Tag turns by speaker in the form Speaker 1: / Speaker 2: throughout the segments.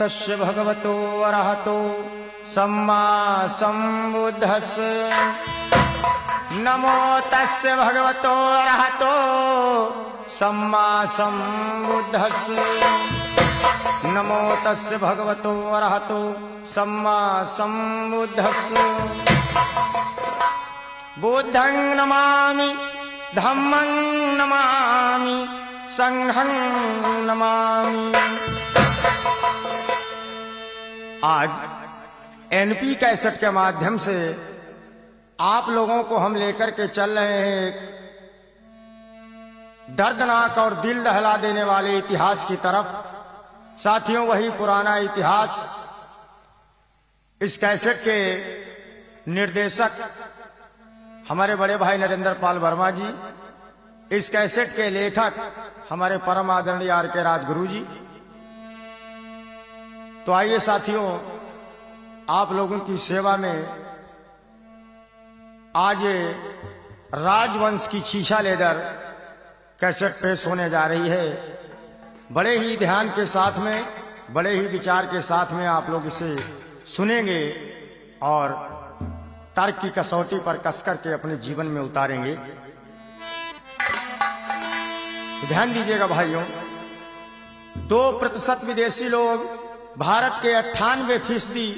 Speaker 1: तस्य भगवतो अरहतो सम्मा सम्बुद्धस्स। नमो तस्य भगवतो अरहतो सम्मा सम्बुद्धस्स। नमो तस्य भगवतो अरहतो सम्मा सम्बुद्धस्स। बुद्धं नमामि धम्मं नमामि संघं नमामि। आज एनपी कैसेट के माध्यम से आप लोगों को हम लेकर के चल रहे हैं दर्दनाक और दिल दहला देने वाले इतिहास की तरफ। साथियों, वही पुराना इतिहास। इस कैसेट के निर्देशक हमारे बड़े भाई नरेंद्र पाल वर्मा जी, इस कैसेट के लेखक हमारे परम आदरणीय आर के राजगुरु जी। तो आइए साथियों, आप लोगों की सेवा में आज राजवंश की छीछा लेदर कैसेट पेश होने जा रही है। बड़े ही ध्यान के साथ में, बड़े ही विचार के साथ में आप लोग इसे सुनेंगे और तर्क की कसौटी पर कसकर के अपने जीवन में उतारेंगे। तो ध्यान दीजिएगा भाइयों, 2% विदेशी लोग भारत के 98%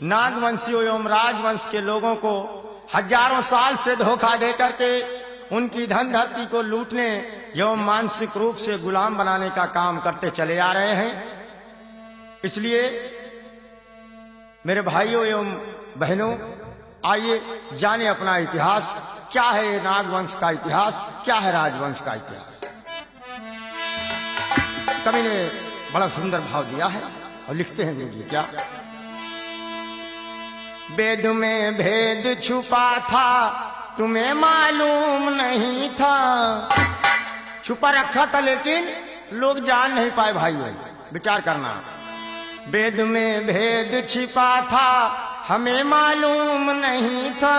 Speaker 1: नागवंशियों एवं राजवंश के लोगों को हजारों साल से धोखा देकर के उनकी धन धरती को लूटने एवं मानसिक रूप से गुलाम बनाने का काम करते चले आ रहे हैं। इसलिए मेरे भाइयों एवं बहनों, आइए जाने अपना इतिहास। क्या है नागवंश का इतिहास, क्या है राजवंश का इतिहास। कवि ने बड़ा सुंदर भाव दिया है और लिखते हैं देखिए क्या। वेद में भेद छुपा था तुम्हें मालूम नहीं था। छुपा रखा था लेकिन लोग जान नहीं पाए। भाई विचार करना। वेद में भेद छिपा था हमें मालूम नहीं था।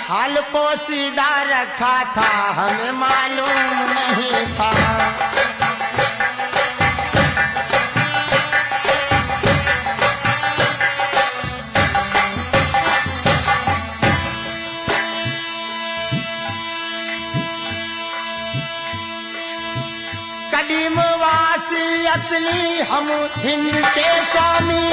Speaker 1: हाल पोशीदा रखा था हमें मालूम नहीं था। कदीमवासी असली हम हिंद के स्वामी।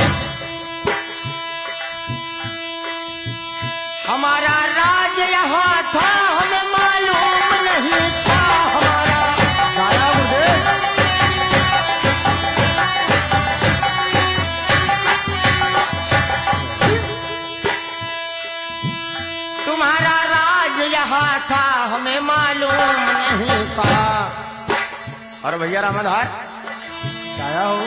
Speaker 1: हमारा राज यहाँ था हमें मालूम नहीं था। हमारा तुम्हारा राज यहाँ था हमें मालूम नहीं था। और भैया रामधार क्या हो।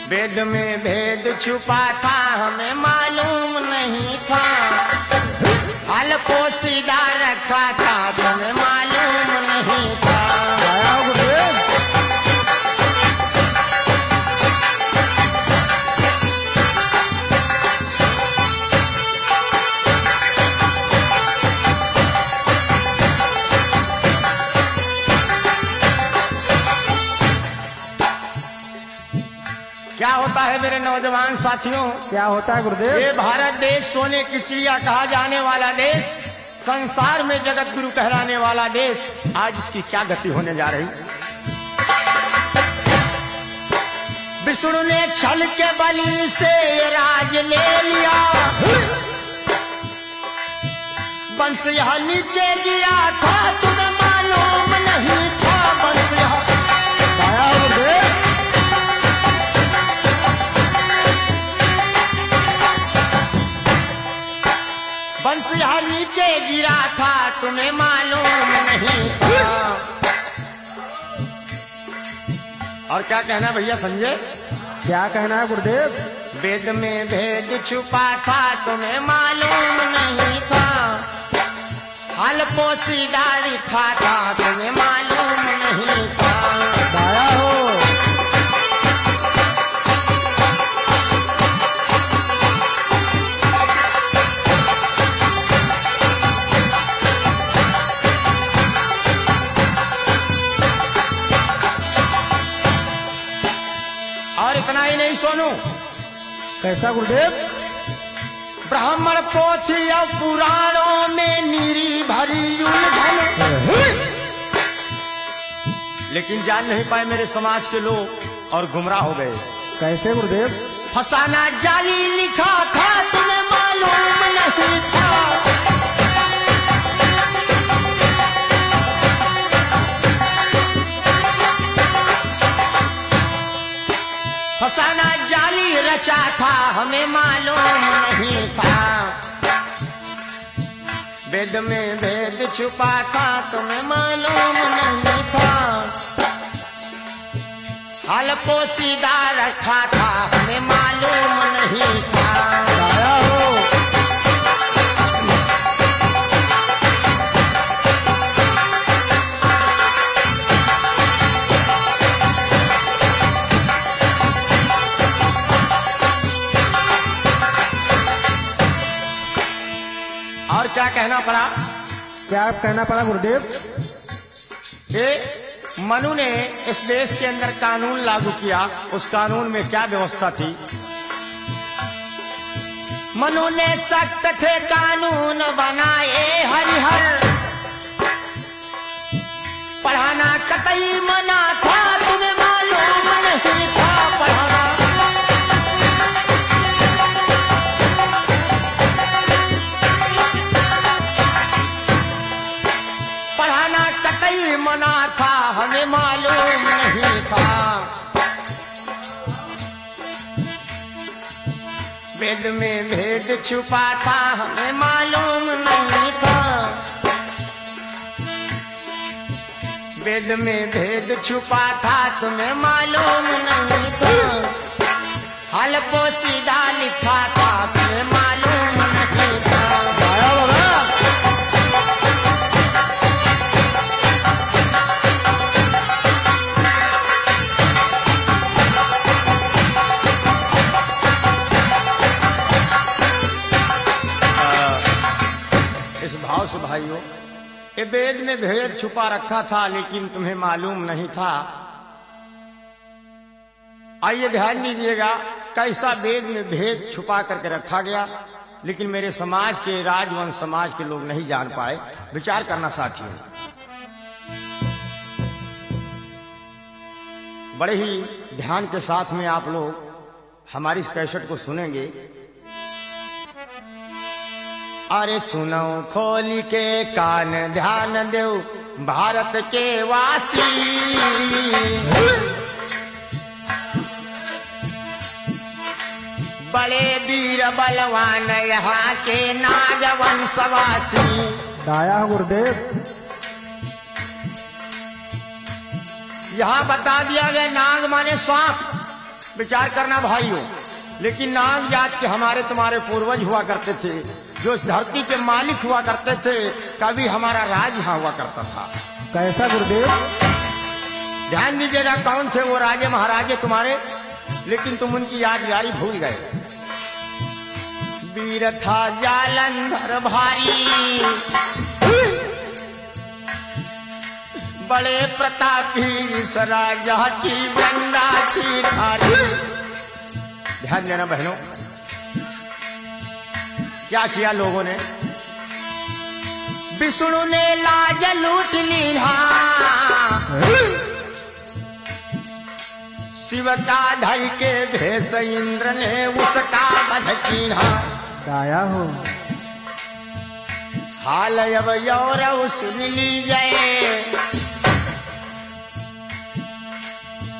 Speaker 1: वेद में भेद छुपा था हमें मालूम नहीं था। हाल पोशीदा रखा था हमें मालूम नहीं था। क्या होता है मेरे नौजवान साथियों,
Speaker 2: क्या होता है गुरुदेव।
Speaker 1: ये भारत देश सोने की चिड़िया कहा जाने वाला देश, संसार में जगत गुरु कहलाने वाला देश, आज इसकी क्या गति होने जा रही। विष्णु ने छल के बलि से राज ले लिया। वंश यहाँ नीचे गिरा था तुम्हें मालूम नहीं था। वंश यहाँ वंश यहाँ नीचे गिरा था तुम्हें मालूम नहीं था। और क्या कहना भैया संजय,
Speaker 2: क्या कहना है गुरुदेव।
Speaker 1: वेद में भेद छुपा था तुम्हें मालूम नहीं था। हाल पोशीदा लिखा था तुम्हें मालूम नहीं था।
Speaker 2: दाया हो।
Speaker 1: सोनू।
Speaker 2: कैसा गुरुदेव?
Speaker 1: ब्राह्मण पोथी और पुराणों में नीरी भरी उलझन, लेकिन जान नहीं पाए मेरे समाज के लोग और गुमराह हो गए।
Speaker 2: कैसे गुरुदेव?
Speaker 1: फसाना जाली लिखा था, तुम्हें मालूम नहीं था। फसाना जाली रचा था, हमें मालूम नहीं था। वेद में भेद छुपा था, तुम्हें मालूम नहीं था। हाल पोसीदा रखा था, हमें मालूम नहीं था।
Speaker 2: आया हो।
Speaker 1: और क्या कहना पड़ा?
Speaker 2: क्या कहना पड़ा गुरुदेव?
Speaker 1: मनु ने इस देश के अंदर कानून लागू किया। उस कानून में क्या व्यवस्था थी? मनु ने सख्त थे कानून बनाए हरिहर, पढ़ाना कतई मना था, तुम्हें मालूम नहीं था। पढ़ाना कतई मना था, हमें मालूम नहीं था। वेद में भेद छुपा था, हमें मालूम नहीं था। वेद में भेद छुपा था, तुम्हें मालूम नहीं था। हाल पोसीदा लिखा था, तुम्हें मालूम नहीं था।
Speaker 2: आया बाबा।
Speaker 1: भाव से भाइयों, ये वेद में भेद छुपा रखा था, लेकिन तुम्हें मालूम नहीं था। आइए ध्यान दीजिएगा, कैसा वेद में भेद छुपा करके रखा गया, लेकिन मेरे समाज के, राजवंश समाज के लोग नहीं जान पाए। विचार करना साथियों। बड़े ही ध्यान के साथ में आप लोग हमारी इस कैसेट को सुनेंगे। अरे सुनो खोल के कान, ध्यान दो भारत के वासी। बड़े वीर बलवान यहाँ के नागवंशवासी।
Speaker 2: आया गुरुदेव।
Speaker 1: यहाँ बता दिया गया नाग माने सांप। विचार करना भाइयों, लेकिन नाग जात के हमारे तुम्हारे पूर्वज हुआ करते थे, जो इस धरती के मालिक हुआ करते थे। कभी हमारा राज यहाँ हुआ करता था।
Speaker 2: कैसा गुरुदेव?
Speaker 1: ध्यान दीजिएगा, कौन थे वो राजे महाराजे तुम्हारे, लेकिन तुम उनकी यादगारी भूल गए। वीर था जालंधर भारी, बड़े प्रतापी इस राजा की वृंदा की धारी। ध्यान देना बहनों, क्या किया लोगों ने? विष्णु ने लाज लूट ली, शिव का धर के भेष इंद्र ने उसका वध किया।
Speaker 2: आया हो।
Speaker 1: हाल अब यौरव सुन लीजिए,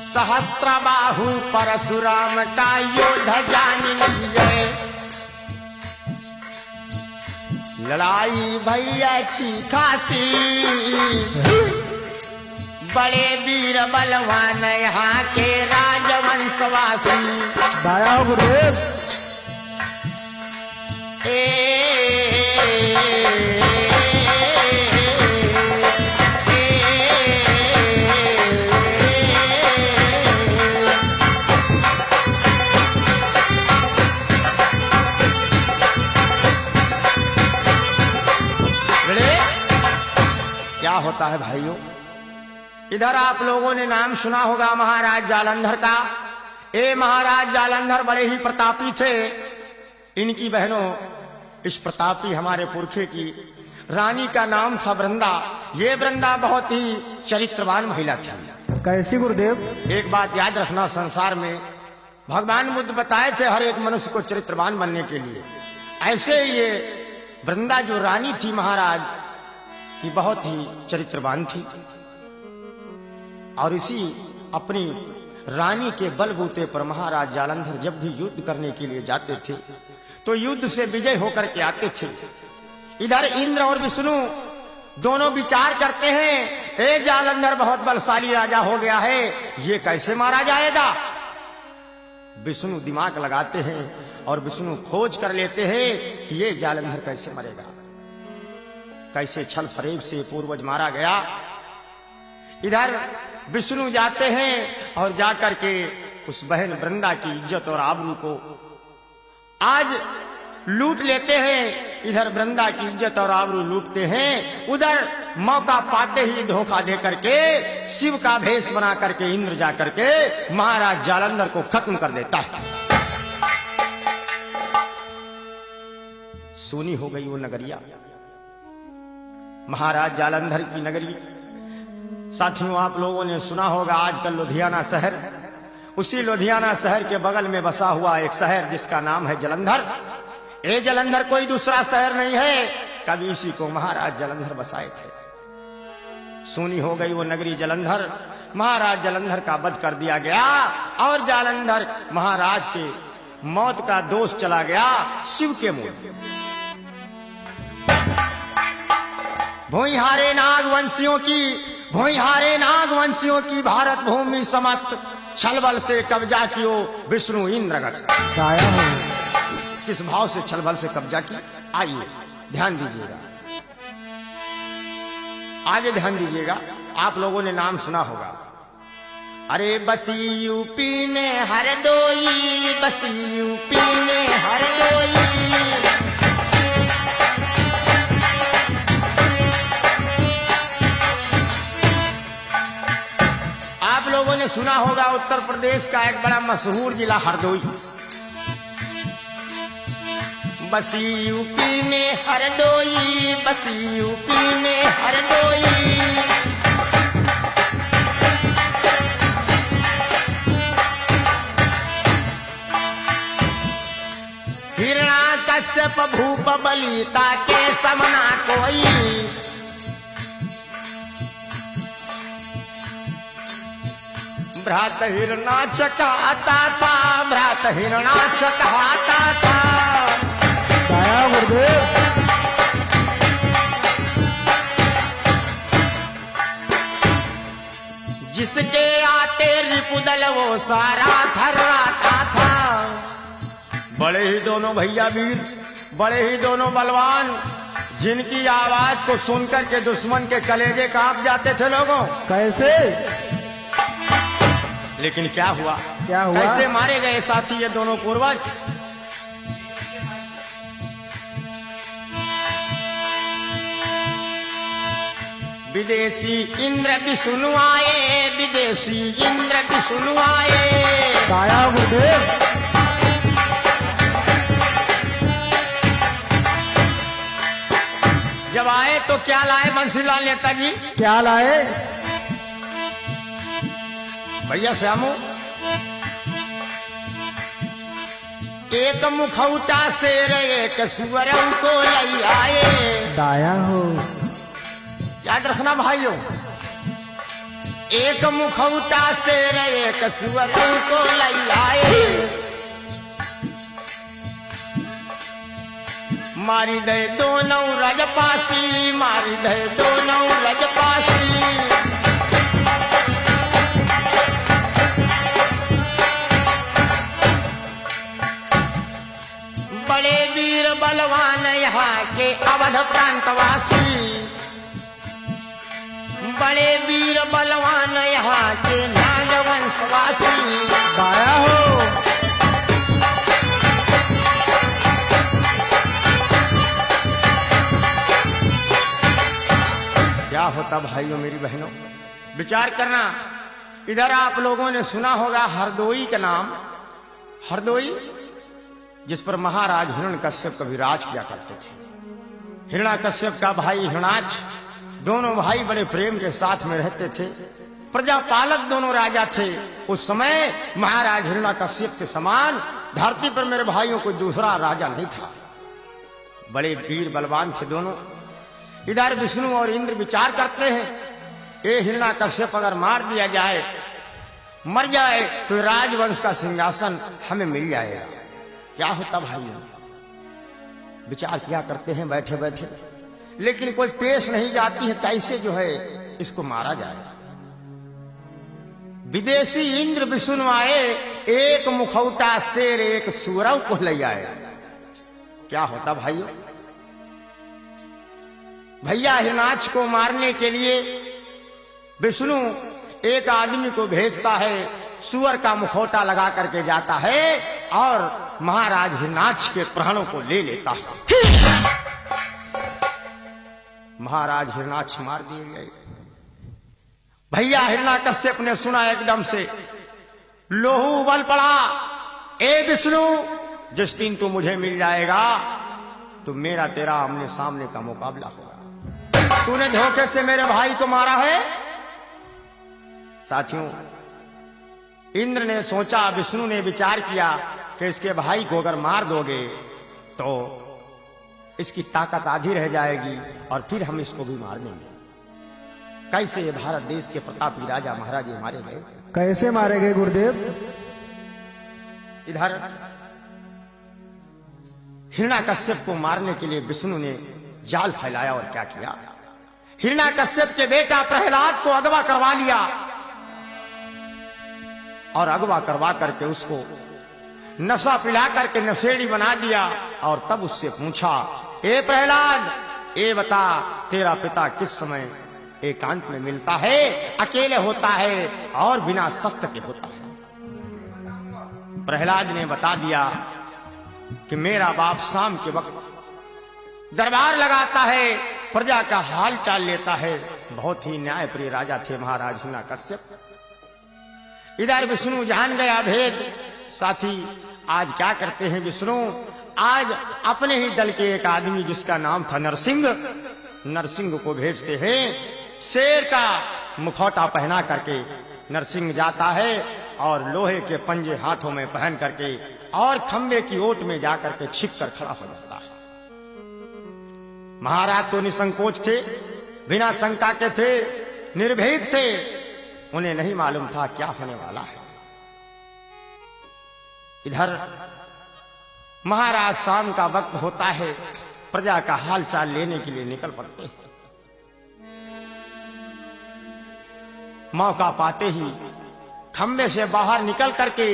Speaker 1: सहस्त्रबाहु परशुराम का योद्धा जान लीजिए। लड़ाई भैया छी खासी, बड़े वीर बलवान यहाँ के राजवंशवासी।
Speaker 2: आया हो गुरुदेव।
Speaker 1: क्या होता है भाइयों? इधर आप लोगों ने नाम सुना होगा महाराज जालंधर का। ये महाराज जालंधर बड़े ही प्रतापी थे। इनकी बहनों, इस प्रतापी हमारे पुरखे की रानी का नाम था वृंदा। ये वृंदा बहुत ही चरित्रवान महिला थी।
Speaker 2: कैसी गुरुदेव?
Speaker 1: एक बात याद रखना, संसार में भगवान बुद्ध बताए थे हर एक मनुष्य को चरित्रवान बनने के लिए। ऐसे ही ये वृंदा जो रानी थी महाराज की, बहुत ही चरित्रवान थी। और इसी अपनी रानी के बलबूते पर महाराज जालंधर जब भी युद्ध करने के लिए जाते थे तो युद्ध से विजय होकर के आते थे। इधर इंद्र और विष्णु दोनों विचार करते हैं, ए जालंधर बहुत बलशाली राजा हो गया है, ये कैसे मारा जाएगा। विष्णु दिमाग लगाते हैं और विष्णु खोज कर लेते हैं कि ये जालंधर कैसे मरेगा, कैसे छल फरेब से पूर्वज मारा गया। इधर विष्णु जाते हैं और जाकर के उस बहन वृंदा की इज्जत और आबरू को आज लूट लेते हैं। इधर वृंदा की इज्जत और आबरू लूटते हैं, उधर मौका पाते ही धोखा दे करके शिव का भेष बना करके इंद्र जा करके महाराज जालंधर को खत्म कर देता है। सूनी हो गई वो नगरिया, महाराज जालंधर की नगरी। साथियों, आप लोगों ने सुना होगा आजकल लुधियाना शहर, उसी लुधियाना शहर के बगल में बसा हुआ एक शहर जिसका नाम है जलंधर। ये जलंधर कोई दूसरा शहर नहीं है, कभी इसी को महाराज जालंधर बसाए थे। सूनी हो गई वो नगरी जलंधर, महाराज जालंधर का वध कर दिया गया और जालंधर महाराज के मौत का दोष चला गया शिव के मुंह। भोईहारे नागवंशियों की भारत भूमि समस्त छलबल से कब्जा कियो विष्णु इंद्रगस।
Speaker 2: दाया हो।
Speaker 1: किस भाव से छलबल से कब्जा की, आइए ध्यान दीजिएगा, आगे ध्यान दीजिएगा। आप लोगों ने नाम सुना होगा, अरे बसी यूपी में हरदोई, बसी यूपी में हरदोई। आप लोगों ने सुना होगा उत्तर प्रदेश का एक बड़ा मशहूर जिला हरदोई। बसी यूपी में हरदोई, बसी यूपी में हरदोई। हिरण्याकश्यप भूप बलिता के समना कोई। भ्रात हिरणाक्षक आता था, भ्रात हिरणाक्षक आता था।
Speaker 2: दाया गुरुदेव।
Speaker 1: जिसके आते रिपुदल वो सारा थर्राता था। बड़े ही दोनों भैया वीर, बड़े ही दोनों बलवान, जिनकी आवाज को सुनकर के दुश्मन के कलेजे कांप जाते थे लोगों।
Speaker 2: कैसे?
Speaker 1: लेकिन क्या हुआ? कैसे मारे गए साथी ये दोनों पूर्वज? विदेशी इंद्र विष्णु आए, विदेशी इंद्र विष्णु आए।
Speaker 2: दाया गुरुदेव।
Speaker 1: जब आए तो क्या लाए बंसीलाल नेताजी?
Speaker 2: क्या लाए?
Speaker 1: भैया श्यामू, एक मुखौटा शेर एक सुअर को ले आए।
Speaker 2: दाया हो।
Speaker 1: याद रखना भाइयों, एक मुखौटा शेर एक सुअर को ले आए। मारी दे दोनों रजपासी, मारी दे दोनों रजपासी। बड़े वीर बलवान यहाँ के अवध प्रांतवासी, बड़े वीर बलवान यहाँ के नागवंशवासी।
Speaker 2: दाया हो।
Speaker 1: क्या होता भाइयों मेरी बहनों, विचार करना। इधर आप लोगों ने सुना होगा हरदोई का नाम। हरदोई जिस पर महाराज हिरण्यकश्यप कभी राज किया करते थे। हिरण्यकश्यप का भाई हिरणाक्ष, दोनों भाई बड़े प्रेम के साथ में रहते थे। प्रजापालक दोनों राजा थे। उस समय महाराज हिरण्यकश्यप के समान धरती पर मेरे भाइयों को दूसरा राजा नहीं था। बड़े वीर बलवान थे दोनों। इधर विष्णु और इंद्र विचार करते हैं, ये हिरण्यकश्यप अगर मार दिया जाए, मर जाए, तो राजवंश का सिंहासन हमें मिल जाएगा। क्या होता भाइयों? विचार किया करते हैं बैठे बैठे, लेकिन कोई पेश नहीं जाती है कैसे जो है इसको मारा जाए। विदेशी इंद्र विष्णु आए, एक मुखौटा शेर एक सूरव को ले आए। क्या होता भाइयों? भैया हिरणाक्ष को मारने के लिए विष्णु एक आदमी को भेजता है, सूअर का मुखौटा लगा करके जाता है और महाराज हिरणाक्ष के प्राणों को ले लेता है। महाराज हिरणाक्ष मार दिए गए। भैया हिरण्यकश्यप ने सुना, एकदम से लोहू उबल पड़ा। ए विष्णु, जिस दिन तू मुझे मिल जाएगा तो मेरा तेरा आमने सामने का मुकाबला होगा। तूने धोखे से मेरे भाई को मारा है। साथियों, इंद्र ने सोचा, विष्णु ने विचार किया कि इसके भाई को अगर मार दोगे तो इसकी ताकत आधी रह जाएगी और फिर हम इसको भी मार देंगे। कैसे ये भारत देश के प्रतापी राजा महाराजे मारे गए?
Speaker 2: कैसे मारे गए गुरुदेव?
Speaker 1: इधर हिरण्यकश्यप को मारने के लिए विष्णु ने जाल फैलाया और क्या किया, हिरण्यकश्यप के बेटा प्रहलाद को अगवा करवा लिया और अगवा करवा करके उसको नशा पिला करके नशेड़ी बना दिया और तब उससे पूछा, ए प्रहलाद, ए बता, तेरा पिता किस समय एकांत में मिलता है, अकेले होता है और बिना शस्त्र के होता है? प्रहलाद ने बता दिया कि मेरा बाप शाम के वक्त दरबार लगाता है, प्रजा का हाल चाल लेता है। बहुत ही न्यायप्रिय राजा थे महाराज हिरण्यकश्यप। इधर विष्णु जान गया भेद। साथी, आज क्या करते हैं विष्णु? आज अपने ही दल के एक आदमी जिसका नाम था नरसिंह, नरसिंह को भेजते हैं। शेर का मुखौटा पहना करके नरसिंह जाता है और लोहे के पंजे हाथों में पहन करके और खंबे की ओट में जाकर के छिप कर खड़ा हो जाता है। महाराज तो निसंकोच थे, बिना शंका के थे, निर्भीक थे। उन्हें नहीं मालूम था क्या होने वाला है। इधर महाराज शाम का वक्त होता है, प्रजा का हाल चाल लेने के लिए निकल पड़ते हैं। मौका पाते ही खंबे से बाहर निकल करके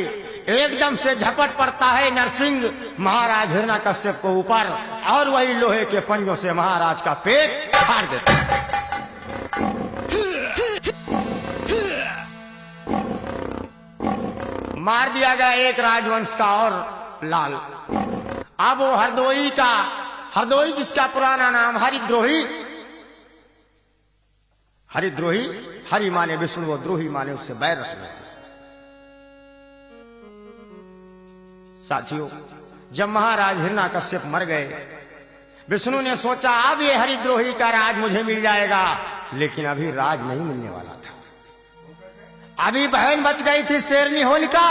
Speaker 1: एकदम से झपट पड़ता है नरसिंह महाराज हिरण्यकश्यप को ऊपर और वही लोहे के पंजों से महाराज का पेट फाड़ देता है। मार दिया गया एक राजवंश का और लाल। अब वो हरदोई का, हरदोई जिसका पुराना नाम हरिद्रोही, हरिद्रोही, हरि माने विष्णु, वो द्रोही माने उससे बैर रखना। साथियों, जब महाराज हिरण्यकश्यप मर गए, विष्णु ने सोचा अब ये हरिद्रोही का राज मुझे मिल जाएगा, लेकिन अभी राज नहीं मिलने वाला था। अभी बहन बच गई थी शेरनी होलिका,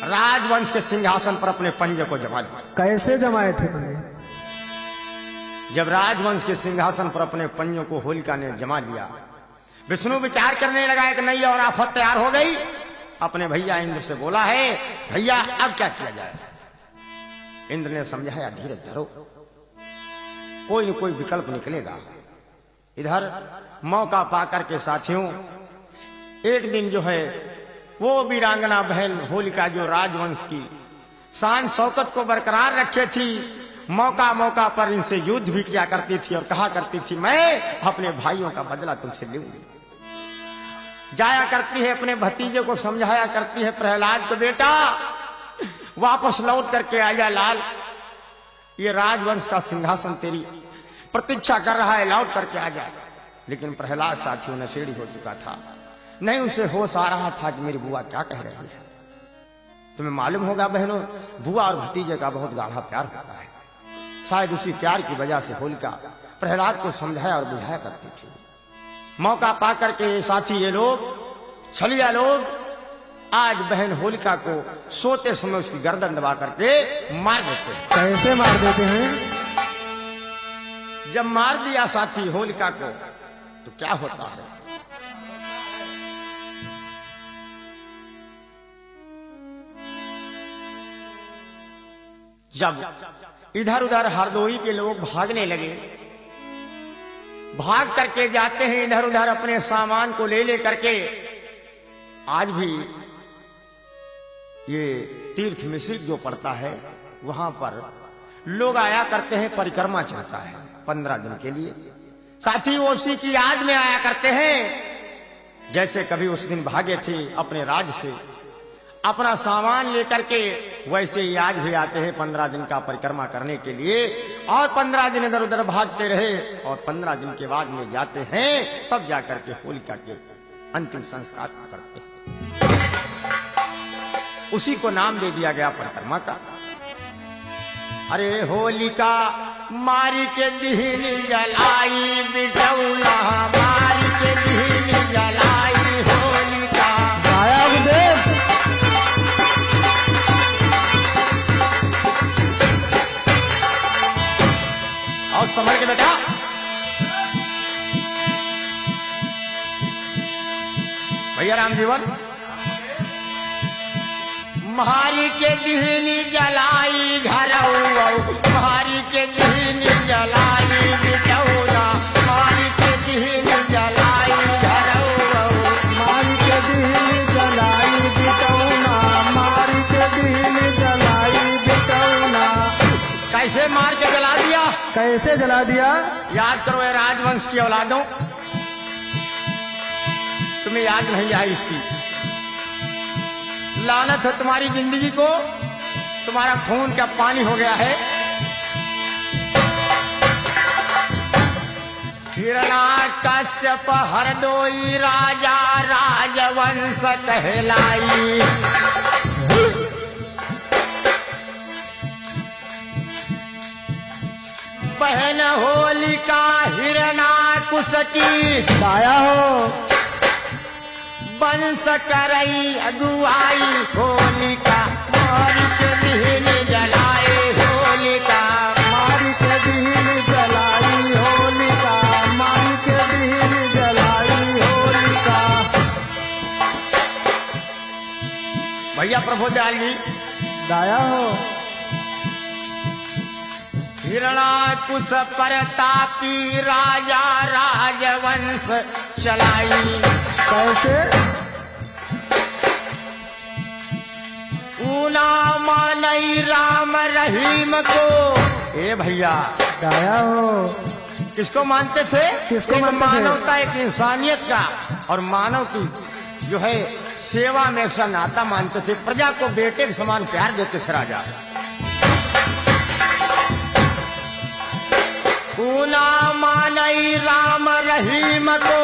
Speaker 1: राजवंश के सिंहासन पर अपने पंजे को जमा दिया।
Speaker 2: कैसे जमाए थे?
Speaker 1: जब राजवंश के सिंहासन पर अपने पंजों को होलिका ने जमा लिया, विष्णु विचार करने लगा कि नई और आफत तैयार हो गई। अपने भैया इंद्र से बोला है, भैया अब क्या किया जाए? इंद्र ने समझाया, धीरज धरो, कोई न कोई विकल्प निकलेगा। इधर मौका पाकर के साथियों, एक दिन जो है वो वीरांगना बहन होलिका जो राजवंश की शान शौकत को बरकरार रखे थी, मौका मौका पर इनसे युद्ध भी किया करती थी और कहा करती थी, मैं अपने भाइयों का बदला तुमसे लूंगी। जाया करती है अपने भतीजे को समझाया करती है, प्रहलाद को, बेटा वापस लौट करके आजा लाल, ये राजवंश का सिंहासन तेरी प्रतीक्षा कर रहा है, लौट करके आजा। लेकिन प्रहलाद साथियों नशेड़ी हो चुका था। नहीं उसे होश आ रहा था कि मेरी बुआ क्या कह रही है। तुम्हें मालूम होगा बहनों, बुआ और भतीजे का बहुत गाढ़ा प्यार होता है। शायद उसी प्यार की वजह से होलिका प्रहलाद को समझाया और बुझाया करती थी। मौका पाकर के साथी ये लोग, छलिया लोग, आज बहन होलिका को सोते समय उसकी गर्दन दबा करके मार देते हैं।
Speaker 2: कैसे मार देते हैं?
Speaker 1: जब मार दिया साथी होलिका को तो क्या होता है? जब इधर उधर हरदोई के लोग भागने लगे, भाग करके जाते हैं इधर उधर अपने सामान को ले करके। आज भी ये तीर्थ मिश्रिक जो पड़ता है वहां पर लोग आया करते हैं, परिक्रमा चलता है 15 दिन के लिए। साथी वो उसी की याद में आया करते हैं जैसे कभी उस दिन भागे थे अपने राज से अपना सामान लेकर के, वैसे ही आज भी आते हैं 15 दिन का परिक्रमा करने के लिए। और 15 दिन इधर उधर भागते रहे और 15 दिन के बाद में जाते हैं, तब जाकर के होलिका के अंतिम संस्कार करते हैं। उसी को नाम दे दिया गया परिक्रमा का। अरे होलिका मारी के दीन जलाई बिटौला, मारी के दीन जलाई होलिका।
Speaker 2: गाया गुरुदेव।
Speaker 1: और समझ के बेटा, भैया राम जीवन, मारी के दीनी जलाई घर, मारी के दीनी जलाई बिटौला, मारी के दीनी जलाई घर,
Speaker 2: मारी के दीनी जलाई बिटौना, मारी के दीनी जलाई बिटौना।
Speaker 1: कैसे मार के जला दिया?
Speaker 2: कैसे जला दिया?
Speaker 1: याद करो ये राजवंश की औलादों, तुम्हें याद नहीं आई इसकी। लानत हो तुम्हारी जिंदगी को, तुम्हारा खून का पानी हो गया है। हिरण्याकश्यप हरदोई राजा राजवंश कहलाई। बहन होलिका हिरण्याकुश की
Speaker 2: गाया हो।
Speaker 1: वंश करई अगुआई होलिका, मारी के दीन जलाए होलिका,
Speaker 2: मारी के दीन जलाई होलिका, मारी के दीन जलाई होलिका।
Speaker 1: भैया प्रभु दयाल जी,
Speaker 2: गाया हो।
Speaker 1: हिरण्याकुश परतापी राजा राजवंश चलाई।
Speaker 2: कैसे?
Speaker 1: ऊना मानई राम रहीम को। ए भैया,
Speaker 2: गाया हो।
Speaker 1: किसको मानते थे?
Speaker 2: किसको
Speaker 1: एक
Speaker 2: मानते थे?
Speaker 1: मानवता, एक इंसानियत का और मानव की जो है सेवा में एक सा नाता मानते थे। प्रजा को बेटे के समान प्यार देते थे राजा। ऊना मानई राम रहीम को,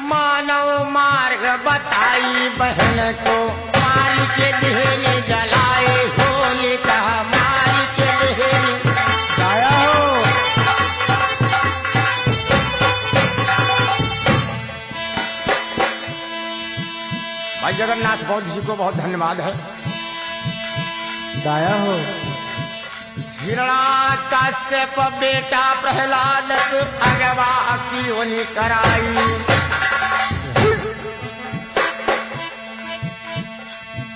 Speaker 1: मानव मार्ग बताई बहन को, मारी के दीन जलाए होलिका, मारी के दीन।
Speaker 2: गाया हो।
Speaker 1: भाई जगन्नाथ बौद्ध जी को बहुत धन्यवाद है।
Speaker 2: गाया हो।
Speaker 1: हिरण्याकश्यप बेटा प्रहलाद अगवा की होनी कराई।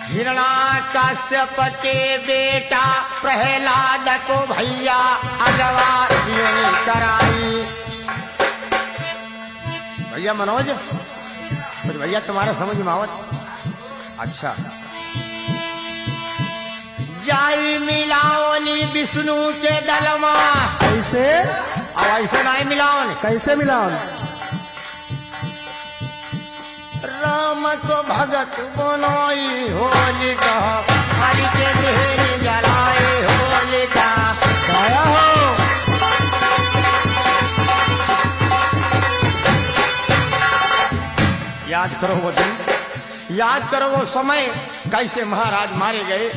Speaker 1: हिरण्याकश्यप के बेटा प्रहलाद को भैया अगवा की होनी कराई। भैया मनोज, कुछ भैया तुम्हारे समझ में आवत? अच्छा, जाई मिलाओनी विष्णु के दलमा।
Speaker 2: कैसे?
Speaker 1: अब ऐसे नहीं मिलाओन।
Speaker 2: कैसे मिलाओ?
Speaker 1: राम को भगत बनाई होलिका, हरि के देह जलाए होलिका।
Speaker 2: गाया हो।
Speaker 1: याद करो वो दिन, याद करो वो समय, कैसे महाराज मारे गए,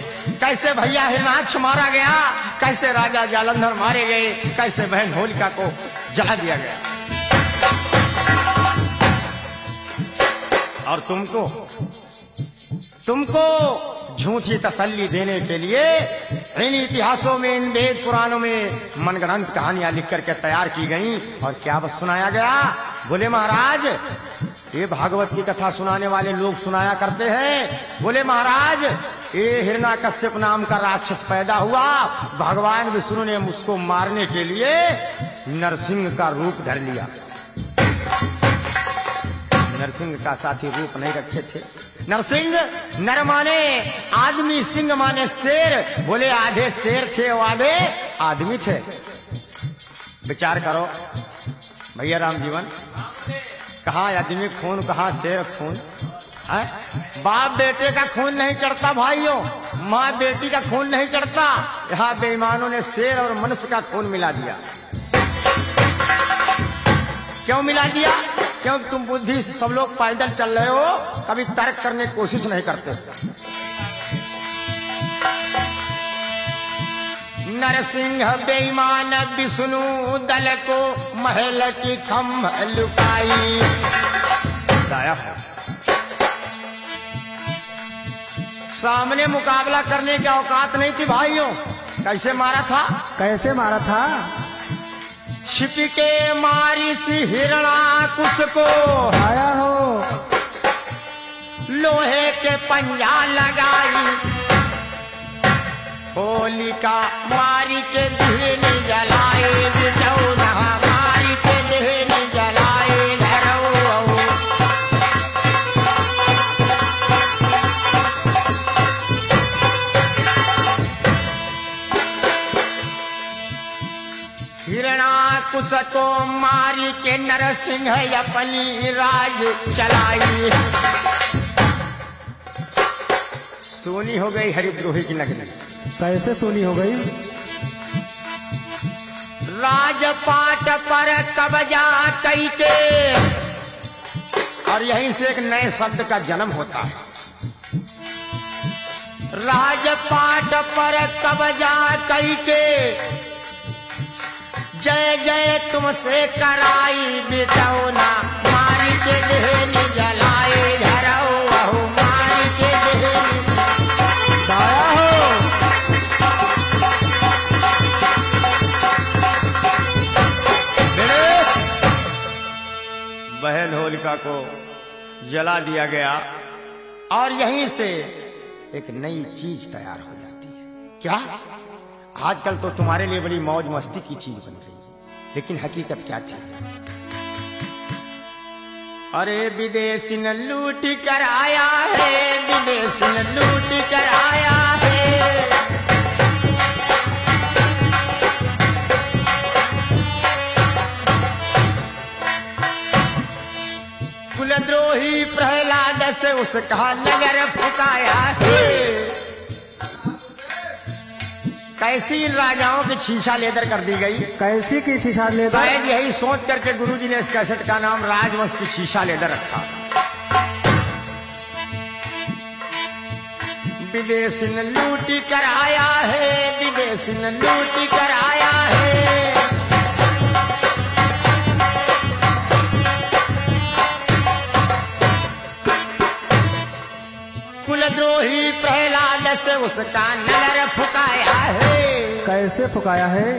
Speaker 1: कैसे भैया हिरणाक्ष मारा गया, कैसे राजा जालंधर मारे गए, कैसे बहन होलिका को जला दिया गया। और तुमको झूठी तसल्ली देने के लिए इन इतिहासों में, इन वेद पुराणों में मनगढ़ंत कहानियां लिख करके तैयार की गई। और क्या बस सुनाया गया? बोले महाराज ये भागवत की कथा सुनाने वाले लोग सुनाया करते हैं। बोले महाराज ये हिरण्याकश्यप नाम का राक्षस पैदा हुआ, भगवान विष्णु ने उसको मारने के लिए नरसिंह का रूप धर लिया। नरसिंह का साथी रूप नहीं रखे थे। नरसिंह, नर माने आदमी, सिंह माने शेर। बोले आधे शेर थे और आधे आदमी थे। विचार करो भैया राम जीवन, कहाँ आदमी खून, कहाँ शेर खून है? बाप बेटे का खून नहीं चढ़ता भाइयों, माँ बेटी का खून नहीं चढ़ता। यहाँ बेईमानों ने शेर और मनुष्य का खून मिला दिया। क्यों मिला दिया? क्योंकि तुम बुद्धि से सब लोग पैदल चल रहे हो, कभी तर्क करने की कोशिश नहीं करते। नरसिंह बेईमान विष्णु दल को महल की खम्भ लुकाई। सामने मुकाबला करने की औकात नहीं थी भाइयों। कैसे मारा था?
Speaker 2: कैसे मारा था?
Speaker 1: छिप के मारी सी हिरणाकुश को,
Speaker 2: आया हो
Speaker 1: लोहे के पंजा लगाई। होलिका मारी के दहन जलाए, जौना मारी के दहन जलाए घरौ। हिरणाकुश को मारी के नरसिंह अपनी राज चलाई। सोनी हो गई हरिद्रोही की नगरी।
Speaker 2: कैसे सोनी हो गई?
Speaker 1: राजपाट पर कब्जा करके, और यहीं से एक नए शब्द का जन्म होता है। राजपाट पर कब्जा करके जय जय तुमसे कराई बिटौना, मारी के दहन जलाए घरौ। मारी के दहन
Speaker 2: आया हो
Speaker 1: बहन होलिका को जला दिया गया। और यहीं से एक नई चीज तैयार हो जाती है। क्या? आजकल तो तुम्हारे लिए बड़ी मौज मस्ती की चीज बन रही है, लेकिन हकीकत क्या थी? अरे विदेशी न लूट कर आया है, विदेशी न लूट कर आया है। कुलद्रोही प्रहलाद से उसका नगर फुकाया है। कैसी राजाओं की शीशा लेदर कर दी गई।
Speaker 2: कैसी की शीशा लेदर?
Speaker 1: शायद यही सोच करके गुरुजी ने इस कैसेट का नाम राजवंश की शीशा लेदर रखा। विदेशी न लूटी कर आया है, विदेशी न लूटी कर आया है। कुलद्रोही प्रहलाद से उसका नगर फुकाया है।
Speaker 2: कैसे फुकाया है?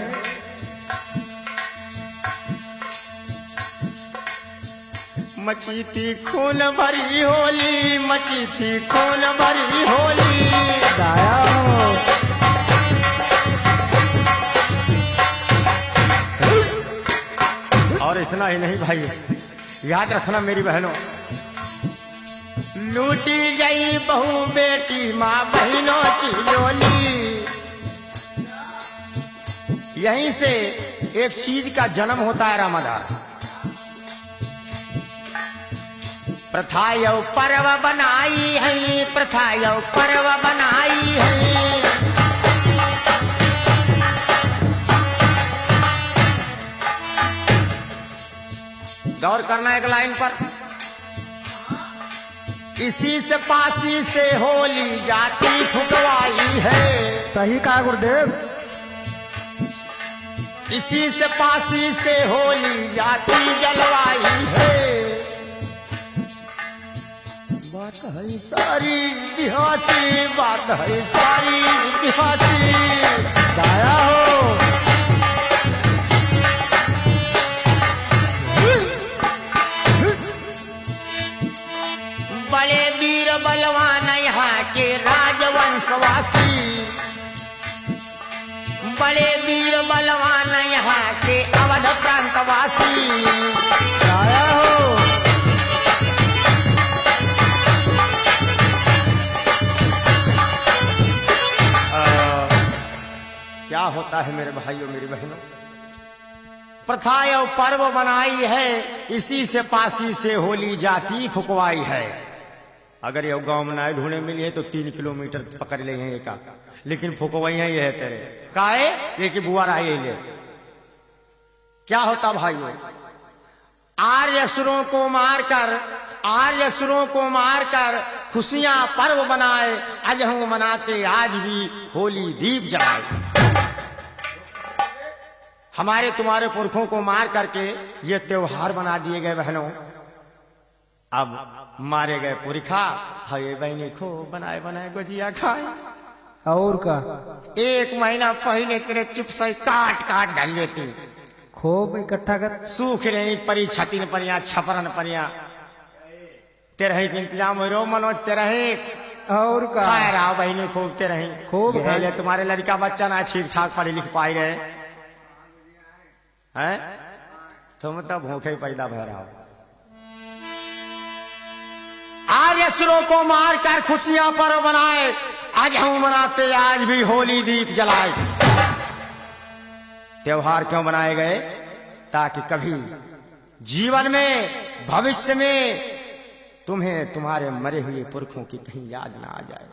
Speaker 1: मची थी खून भरी होली, मची थी खून भरी होली।
Speaker 2: आया हो
Speaker 1: और इतना ही नहीं भाई, याद रखना मेरी बहनों, लूटी गई बहू बेटी माँ बहनों की डोली। यहीं से एक चीज का जन्म होता है रामाधार। प्रथा यौ पर्व बनाई है, प्रथा यौ पर्व बनाई है। गौर करना एक लाइन पर। इसी से पासी से होली जाती फुकवाई है।
Speaker 2: सही कहा गुरुदेव।
Speaker 1: इसी से पासी से होली जाती जलवाई है। बात है सारी इतिहासी, बात है सारी इतिहासी।
Speaker 2: दाया हो।
Speaker 1: बड़े वीर बलवान यहाँ के राजवंशवासी, बड़े वीर बलवान यहाँ के अवध प्रांतवासी।
Speaker 2: दाया हो।
Speaker 1: क्या होता है मेरे भाइयों मेरी बहनों, प्रथा और पर्व बनाई है, इसी से पासी से होली जाती फुकवाई है। अगर ये गांव में नाय ढूंढे मिली है तो 3 किलोमीटर पकड़ ले हैं का, लेकिन फुकवाइया ये है तेरे काहे ये कि बुआ आई ले। क्या होता भाइयों, आर्य असुरों को मारकर, आर्य असुरों को मारकर खुशियां पर्व बनाए, अजहू मनाते आज भी होली दीप जलाए। हमारे तुम्हारे पुरखों को मार करके ये त्योहार बना दिए गए बहनों। अब मारे गए पुरखा हये बहनी खूब बनाए बनाए गुजिया खाए।
Speaker 2: और का
Speaker 1: 1 महीना पहले तेरे चिप्स काट काट डाल लेती,
Speaker 2: खूब इकट्ठा कर।
Speaker 1: सूख रही परी छतिन परिया छपरन परिया तेरे के इंतजाम हो रो मनोज तेरे
Speaker 2: और का
Speaker 1: खाए रहा बहनी खूब तेरे
Speaker 2: खूब
Speaker 1: पहले तुम्हारे लड़का बच्चा ना ठीक ठाक पढ़े लिख पाए रहे हैं, तुम तो भूखे पैदा भय रहा हो। आज असुरों को मारकर खुशियां पर्व बनाए, आज हम मनाते आज भी होली दीप जलाए। त्योहार क्यों बनाए गए? ताकि कभी जीवन में भविष्य में तुम्हें तुम्हारे मरे हुए पुरखों की कहीं याद ना आ जाए,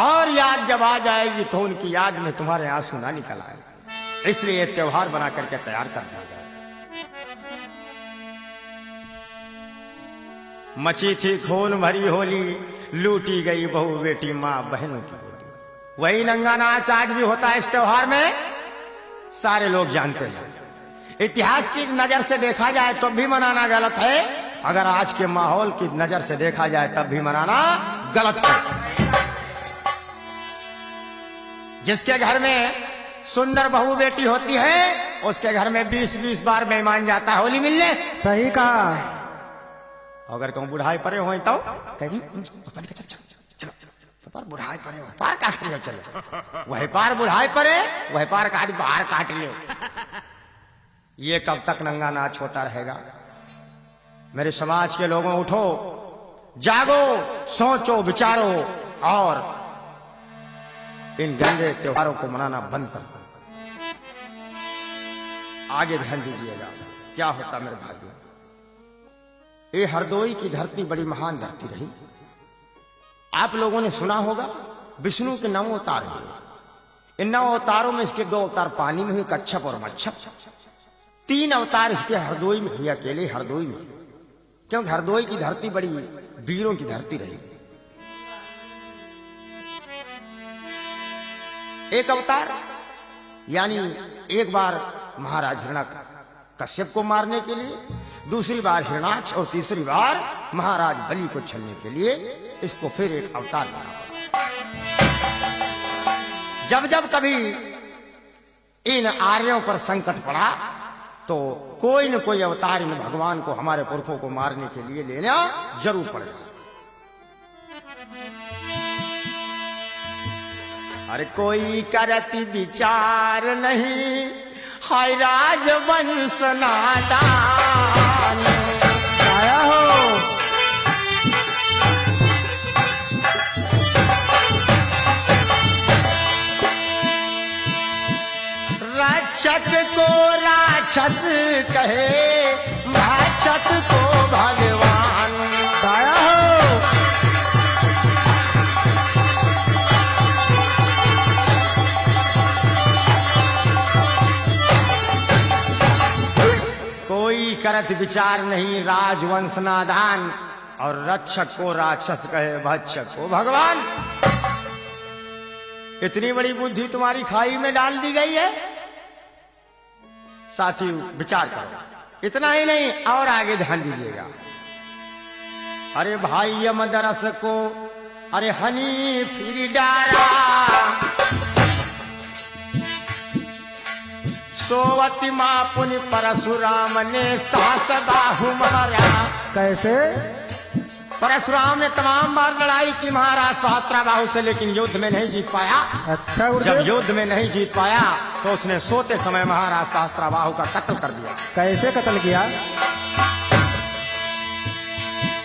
Speaker 1: और याद जब आ जाएगी तो उनकी याद में तुम्हारे आंसू ना निकल आए। इसलिए त्योहार बना करके तैयार कर दिया गया। मची थी खून भरी होली, लूटी गई बहू बेटी माँ बहनों की होली। वही नंगा नाच आज भी होता है इस त्योहार में, सारे लोग जानते हैं। इतिहास की नजर से देखा जाए तो भी मनाना गलत है, अगर आज के माहौल की नजर से देखा जाए तब भी मनाना गलत है। जिसके घर में सुंदर बहू बेटी होती है उसके घर में 20-20 बार मेहमान जाता है होली मिलने।
Speaker 2: सही कहा।
Speaker 1: अगर कहूं बुढ़ाई परे हो तो कहेगी बुढ़ाई परे हो पार काट लियो, चलो वही पार बुढ़ाई परे वही पार काट बाहर काट लियो। ये कब तक नंगा नाच होता रहेगा? मेरे समाज के लोगों उठो, जागो, सोचो, विचारो और इन गंदे त्योहारों को मनाना बंद कर दो। आगे ध्यान दीजिएगा क्या होता मेरे भाइयों। ये हरदोई की धरती बड़ी महान धरती रही। आप लोगों ने सुना होगा विष्णु के 9 अवतार हुए। इन 9 अवतारों में इसके 2 अवतार पानी में हुए, कच्छप और मच्छप। 3 अवतार इसके हरदोई में हुए, अकेले हरदोई में, क्योंकि हरदोई की धरती बड़ी वीरों की धरती रही। एक अवतार यानी एक बार महाराज हिरण्यकश्यप को मारने के लिए, दूसरी बार हिरणाक्ष और तीसरी बार महाराज बलि को छलने के लिए इसको फिर एक अवतार बना। जब जब कभी इन आर्यों पर संकट पड़ा तो कोई न कोई अवतार इन भगवान को, हमारे पुरखों को मारने के लिए लेना जरूर पड़ेगा। अरे कोई करती विचार नहीं, हाय राजवंश नादान।
Speaker 2: आया हो।
Speaker 1: रक्षक को राक्षस कहे, भक्षक को भगवान।
Speaker 2: आया हो।
Speaker 1: कोई करत विचार नहीं, राजवंश नादान। और रक्षक को राक्षस कहे, भक्षक को भगवान। इतनी बड़ी बुद्धि तुम्हारी खाई में डाल दी गई है। साथी विचार करो। इतना ही नहीं, और आगे ध्यान दीजिएगा। अरे भाई यमदरस को अरे हनी फिर डारा, सोवती मां पुनि परशुराम ने सास बाहु मारा।
Speaker 2: कैसे?
Speaker 1: परशुराम ने तमाम बार लड़ाई की महाराज सहस्त्राबाहु से, लेकिन युद्ध में नहीं जीत पाया।
Speaker 2: अच्छा
Speaker 1: जब
Speaker 2: गुरुदेव।
Speaker 1: युद्ध में नहीं जीत पाया तो उसने सोते समय महाराज सहस्त्राबाहु का कत्ल कर दिया।
Speaker 2: कैसे कत्ल किया?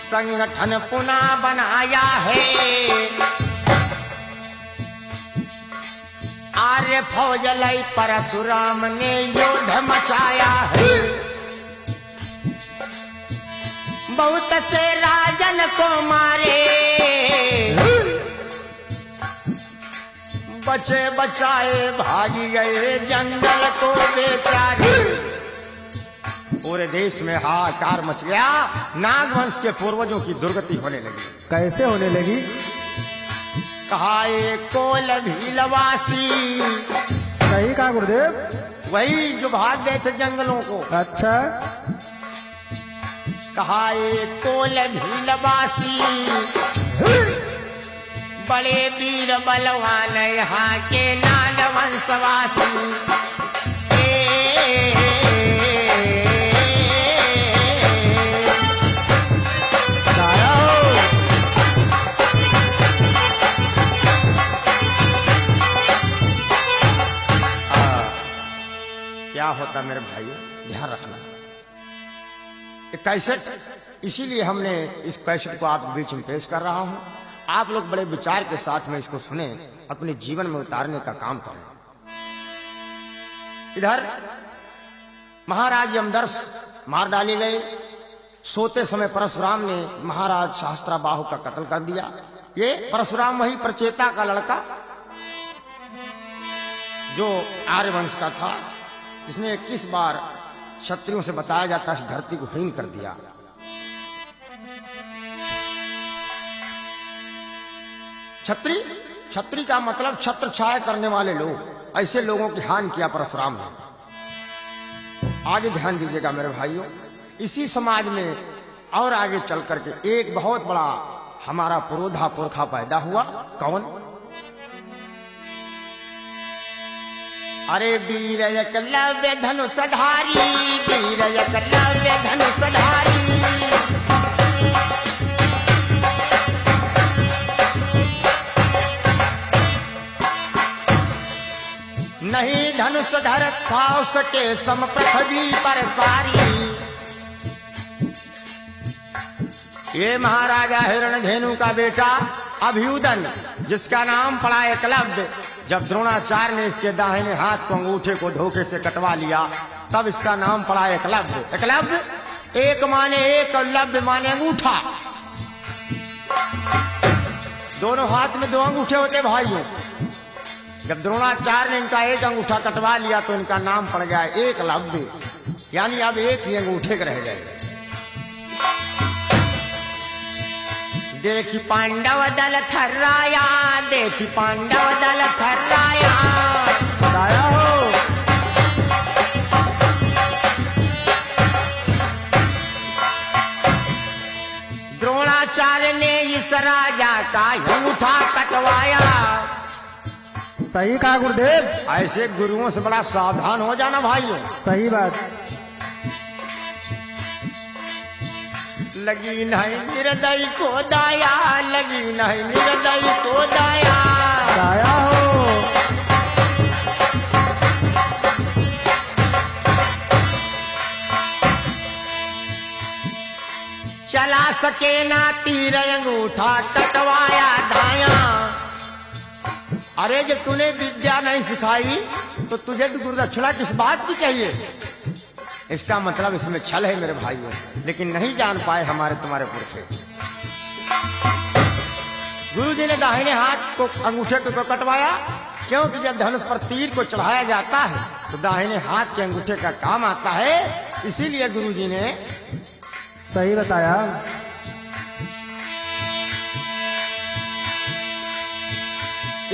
Speaker 1: संगठन पुनः बनाया है, आर्य फौज लाई परशुराम ने युद्ध मचाया है। बहुत से राजन को मारे, बचे बचाए भागी गए जंगल को बेचारे। पूरे देश में हाहाकार मच गया। नागवंश के पूर्वजों की दुर्गति होने लगी।
Speaker 2: कैसे होने लगी?
Speaker 1: कहा एक कोल भीलवासी,
Speaker 2: सही कहा गुरुदेव।
Speaker 1: वही जो भाग गए थे जंगलों को।
Speaker 2: अच्छा।
Speaker 1: कहा एक कोल भीलवासी, बड़े वीर बलवान यहाँ के नागवंशवासी। क्या होता मेरे भाई, ध्यान रखना। कैसेट इसीलिए हमने इस कैसेट को आपके बीच में पेश कर रहा हूं। आप लोग बड़े विचार के साथ में इसको सुने, अपने जीवन में उतारने का काम करें। इधर महाराज यमदर्श मार डाले गए। सोते समय परशुराम ने महाराज सहस्त्राबाहु का कत्ल कर दिया। ये परशुराम वही प्रचेता का लड़का जो आर्यवंश का था, जिसने 21 बार क्षत्रियों से बताया जाता है धरती को हीन कर दिया। क्षत्रिय का मतलब छत्र छाया करने वाले लोग। ऐसे लोगों की हानि किया परशुराम ने। आगे ध्यान दीजिएगा मेरे भाइयों। इसी समाज में और आगे चल करके एक बहुत बड़ा हमारा पुरोधा पुरखा पैदा हुआ। कौन? अरे वीर एकलव्य धनुषधारी, वीर एकलव्य धनुषधारी। नहीं धनुषधर था उसके सम पृथ्वी पर सारी। ये महाराजा हिरण्यधेनु का बेटा अभ्युदन, जिसका नाम पड़ा एकलव्य, जब द्रोणाचार्य ने इसके दाहिने हाथ को अंगूठे को धोखे से कटवा लिया, तब इसका नाम पड़ा एकलव्य। एकलव्य एक माने एक और लव्य माने अंगूठा। दोनों हाथ में 2 अंगूठे होते भाइयों। जब द्रोणाचार्य ने इनका एक अंगूठा कटवा लिया तो इनका नाम पड़ गया एकलव्य, यानी अब एक ही अंगूठे के रह गए। देखी पांडव दल थर्राया, देखी पांडव दल थर्राया।
Speaker 2: बताया हो।
Speaker 1: द्रोणाचार्य ने इस राजा का अंगूठा कटवाया।
Speaker 2: सही कहा गुरुदेव।
Speaker 1: ऐसे गुरुओं से बड़ा सावधान हो जाना भाइयों।
Speaker 2: सही बात।
Speaker 1: लगी नहीं निर्दयी को दाया, लगी नहीं निर्दयी को दाया।
Speaker 2: बताया हो।
Speaker 1: चला सके ना तीर अंगूठा कटवाया दाया। अरे जब तूने विद्या नहीं सिखाई तो तुझे तो गुरुदक्षिणा किस बात की चाहिए? इसका मतलब इसमें छल है मेरे भाइयों, लेकिन नहीं जान पाए हमारे तुम्हारे पुरखे। गुरु जी ने दाहिने हाथ को अंगूठे को कटवाया, क्योंकि जब धनुष पर तीर को चढ़ाया जाता है तो दाहिने हाथ के अंगूठे का काम आता है। इसीलिए गुरु जी ने
Speaker 2: सही बताया।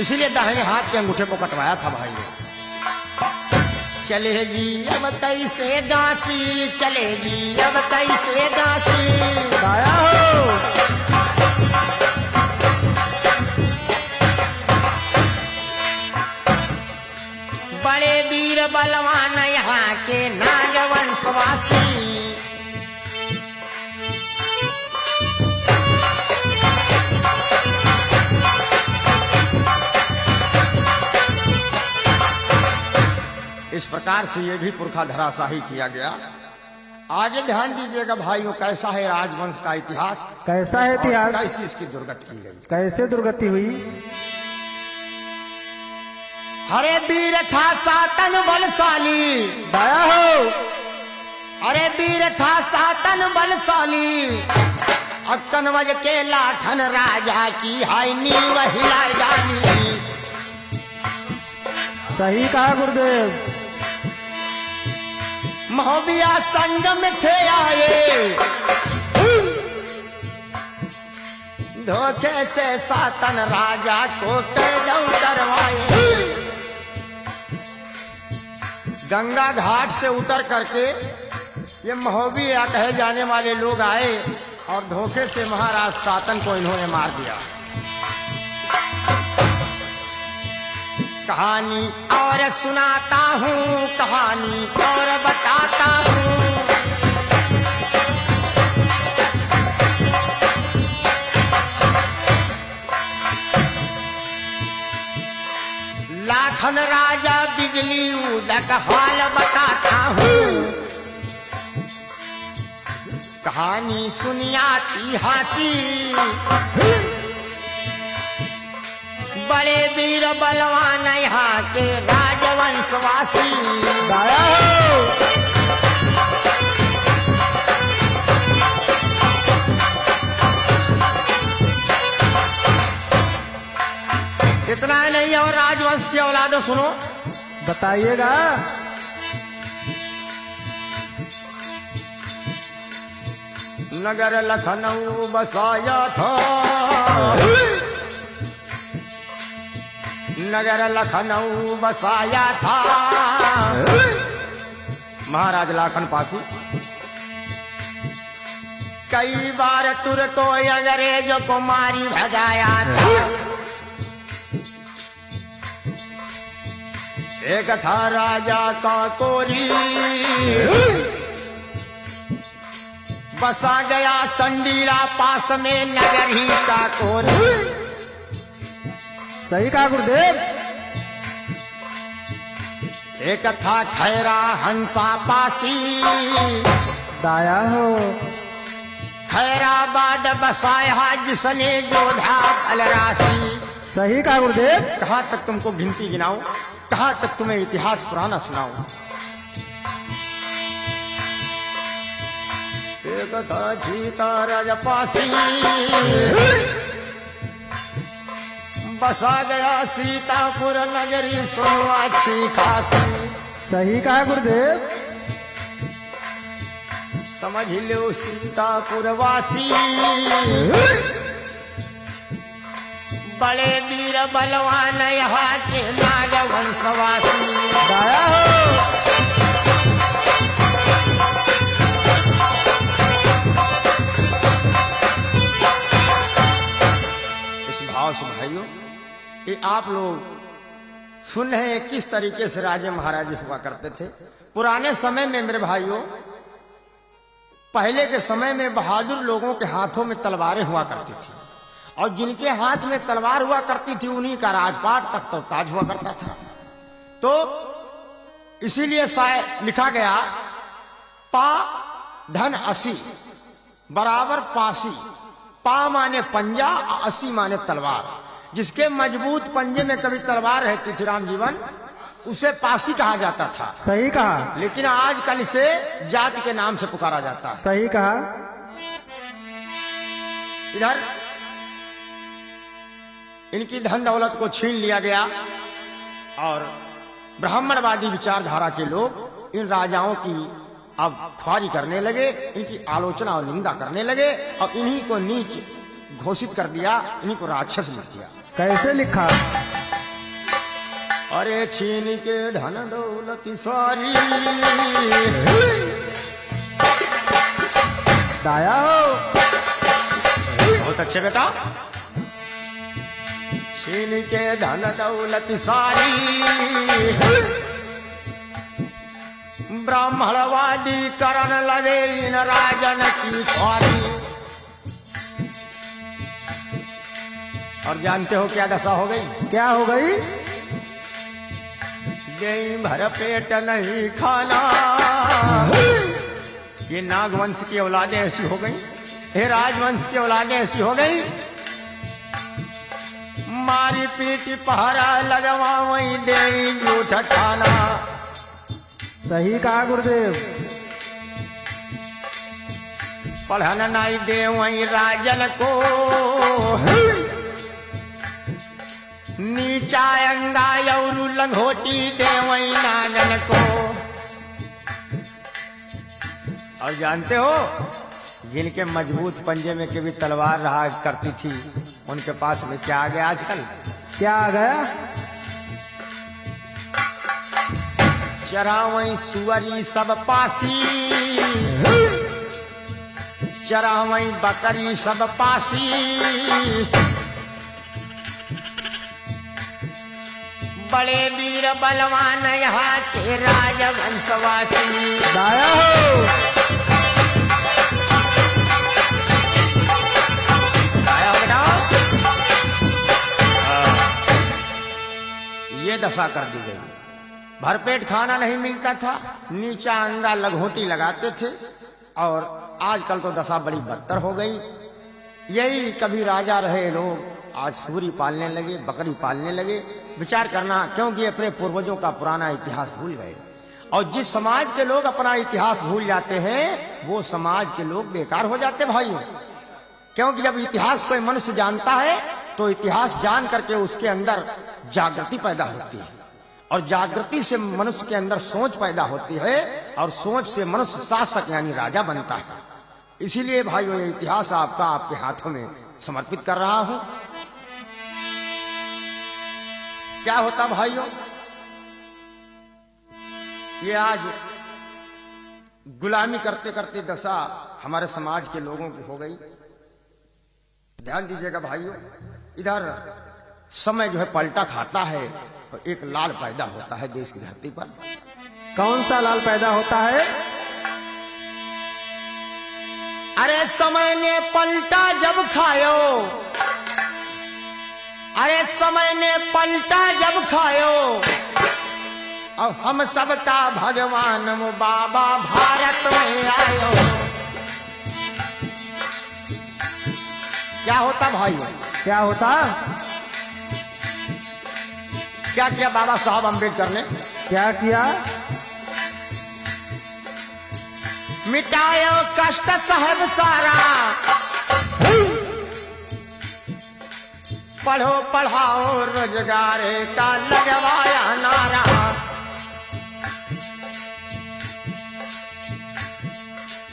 Speaker 1: इसीलिए दाहिने हाथ के अंगूठे को कटवाया था भाई ने। चलेगी अब कैसे दासी, चलेगी अब कैसे दासी।
Speaker 2: दाया हो।
Speaker 1: बड़े वीर बलवान यहाँ के नागवंशवासी। इस प्रकार से ये भी पुरखा धराशाही किया गया। आगे ध्यान दीजिएगा भाइयों, कैसा है राजवंश का इतिहास,
Speaker 2: कैसा है इतिहास,
Speaker 1: कैसी इसकी दुर्गति की गई,
Speaker 2: कैसे दुर्गति हुई।
Speaker 1: अरे वीर था सातन बलशाली।
Speaker 2: दाया हो।
Speaker 1: अरे वीर था सातन बलशाली, अक्कनवज के लाठन राजा की हाय नींव हिला जानी।
Speaker 2: सही कहा गुरुदेव।
Speaker 1: महोबिया संग में थे आए, धोखे से सातन राजा को कैद उतरवाए। गंगा घाट से उतर करके ये महोबिया कहे जाने वाले लोग आए और धोखे से महाराज सातन को इन्होंने मार दिया। कहानी और सुनाता हूँ, कहानी और बताता हूँ। लाखन राजा बिजली उदक हाल बताता हूँ। कहानी सुनियाती हाथी, बड़े वीर बलवान यहाँ के राजवंशवासी।
Speaker 2: दाया हो।
Speaker 1: इतना ही नहीं और राजवंश की औलादों सुनो,
Speaker 2: बताइएगा।
Speaker 1: नगर लखनऊ बसाया था, नगर लखनऊ बसाया था महाराज लाखन पासी। कई बार तुर्को अंग्रेज को मारी भगाया था। एक था राजा का कोरी, बसा गया संडीला पास में नगर ही का कोरी।
Speaker 2: सही कहा गुरुदेव।
Speaker 1: एक था खैरा हंसा पासी।
Speaker 2: दाया हो।
Speaker 1: खैराबाद बसाया जिसने जोधा फलराशि।
Speaker 2: सही कहा गुरुदेव।
Speaker 1: कहाँ तक तुमको गिनती गिनाऊं, कहाँ तक तुम्हें इतिहास पुराना सुनाऊं। एक था जीता राजपासी, बसा गया सीतापुर नगरी सुनो अच्छी खासी।
Speaker 2: सही कहा गुरुदेव।
Speaker 1: समझ लो सीतापुर वासी, बड़े वीर बलवान यहाँ के नागवंशवासी।
Speaker 2: दाया हो।
Speaker 1: इस भाव से भाइयों, ये आप लोग सुन रहे हैं किस तरीके से राजे महाराजे हुआ करते थे पुराने समय में। मेरे भाइयों, पहले के समय में बहादुर लोगों के हाथों में तलवारें हुआ करती थी और जिनके हाथ में तलवार हुआ करती थी उन्हीं का राजपाट तख्त और ताज हुआ करता था। तो इसीलिए शायद लिखा गया पा धन असी बराबर पासी। पा माने पंजा, असी माने तलवार। जिसके मजबूत पंजे में कभी तलवार रहती थी राम जीवन, उसे पासी कहा जाता था।
Speaker 2: सही कहा।
Speaker 1: लेकिन आजकल इसे जाति के नाम से पुकारा जाता है।
Speaker 2: सही कहा।
Speaker 1: इधर इनकी धन दौलत को छीन लिया गया और ब्राह्मणवादी विचारधारा के लोग इन राजाओं की अब ख्वारी करने लगे, इनकी आलोचना और निंदा करने लगे और इन्हीं को नीच घोषित कर दिया, इन्हीं को राक्षस लिख दिया।
Speaker 2: कैसे लिखा?
Speaker 1: अरे छीन के धन दौलत सारी
Speaker 2: दाया हो।
Speaker 1: बहुत अच्छे बेटा। छीन के धन दौलत सारी ब्राह्मणवादी करण लगे इन राजन की स्वारी। और जानते हो क्या दशा हो गई?
Speaker 2: क्या हो गई?
Speaker 1: गई भर पेट नहीं खाना। ये नागवंश की औलादें ऐसी हो गई, हे राजवंश की औलादें ऐसी हो गई। मारी पीटी पहरा लगवा वही दे जूठ खाना।
Speaker 2: सही कहा गुरुदेव।
Speaker 1: पढ़न नहीं दे वही राजन को, नीचा अंगा और लंगोटी दे वही नागन को। और जानते हो जिनके मजबूत पंजे में कभी तलवार रहा करती थी, उनके पास में क्या आ गया आजकल?
Speaker 2: क्या आ गया?
Speaker 1: चरा वही सुअरी सब पासी, चरा वही बकरी सब पासी। बड़े वीर बलवान यहाँ के राजवंशवासी।
Speaker 2: दाया हो।
Speaker 1: दाया हो बेटा। ये दफा कर दी गई। भरपेट खाना नहीं मिलता था, नीचा अंगा लघोटी लगाते थे। और आजकल तो दशा बड़ी बदतर हो गई। यही कभी राजा रहे लोग आज सूरी पालने लगे, बकरी पालने लगे। विचार करना, क्योंकि अपने पूर्वजों का पुराना इतिहास भूल गए। और जिस समाज के लोग अपना इतिहास भूल जाते हैं, वो समाज के लोग बेकार हो जाते भाइयों। क्योंकि जब इतिहास कोई मनुष्य जानता है तो इतिहास जान करके उसके अंदर जागृति पैदा होती है, और जागृति से मनुष्य के अंदर सोच पैदा होती है, और सोच से मनुष्य शासक यानी राजा बनता है। इसीलिए भाइयों ये इतिहास आपका आपके हाथों में समर्पित कर रहा हूं। क्या होता भाइयों, ये आज गुलामी करते करते दशा हमारे समाज के लोगों की हो गई। ध्यान दीजिएगा भाइयों, इधर समय जो है पलटा खाता है, और एक लाल पैदा होता है देश की धरती पर।
Speaker 2: कौन सा लाल पैदा होता है?
Speaker 1: अरे समय ने पलटा जब खायो, अरे समय ने पलटा जब खायो, अब हम सबका भगवान वो बाबा भारत में आयो। क्या होता भाइयों?
Speaker 2: क्या होता?
Speaker 1: क्या किया बाबा साहब अम्बेडकर ने?
Speaker 2: क्या किया?
Speaker 1: मिटायो कष्ट साहब सारा, पढ़ो पढ़ाओ रोजगार का लगवाया नारा।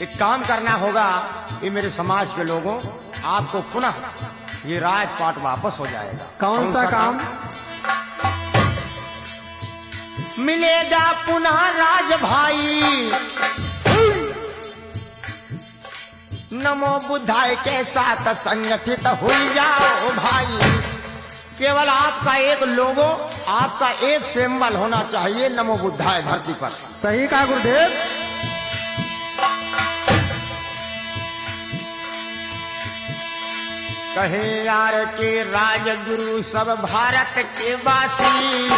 Speaker 1: एक काम करना होगा, ये मेरे समाज के लोगों, आपको पुनः ये राजपाट वापस हो जाएगा।
Speaker 2: कौन सा काम?
Speaker 1: मिलेगा पुनः राज भाई, नमो बुद्धाय के साथ संगठित हो जाओ भाई। केवल आपका एक लोगो, आपका एक सिंबल होना चाहिए नमो बुद्धाय धरती पर।
Speaker 2: सही कहा गुरुदेव।
Speaker 1: कहे यार के राजगुरु सब भारत के वासी,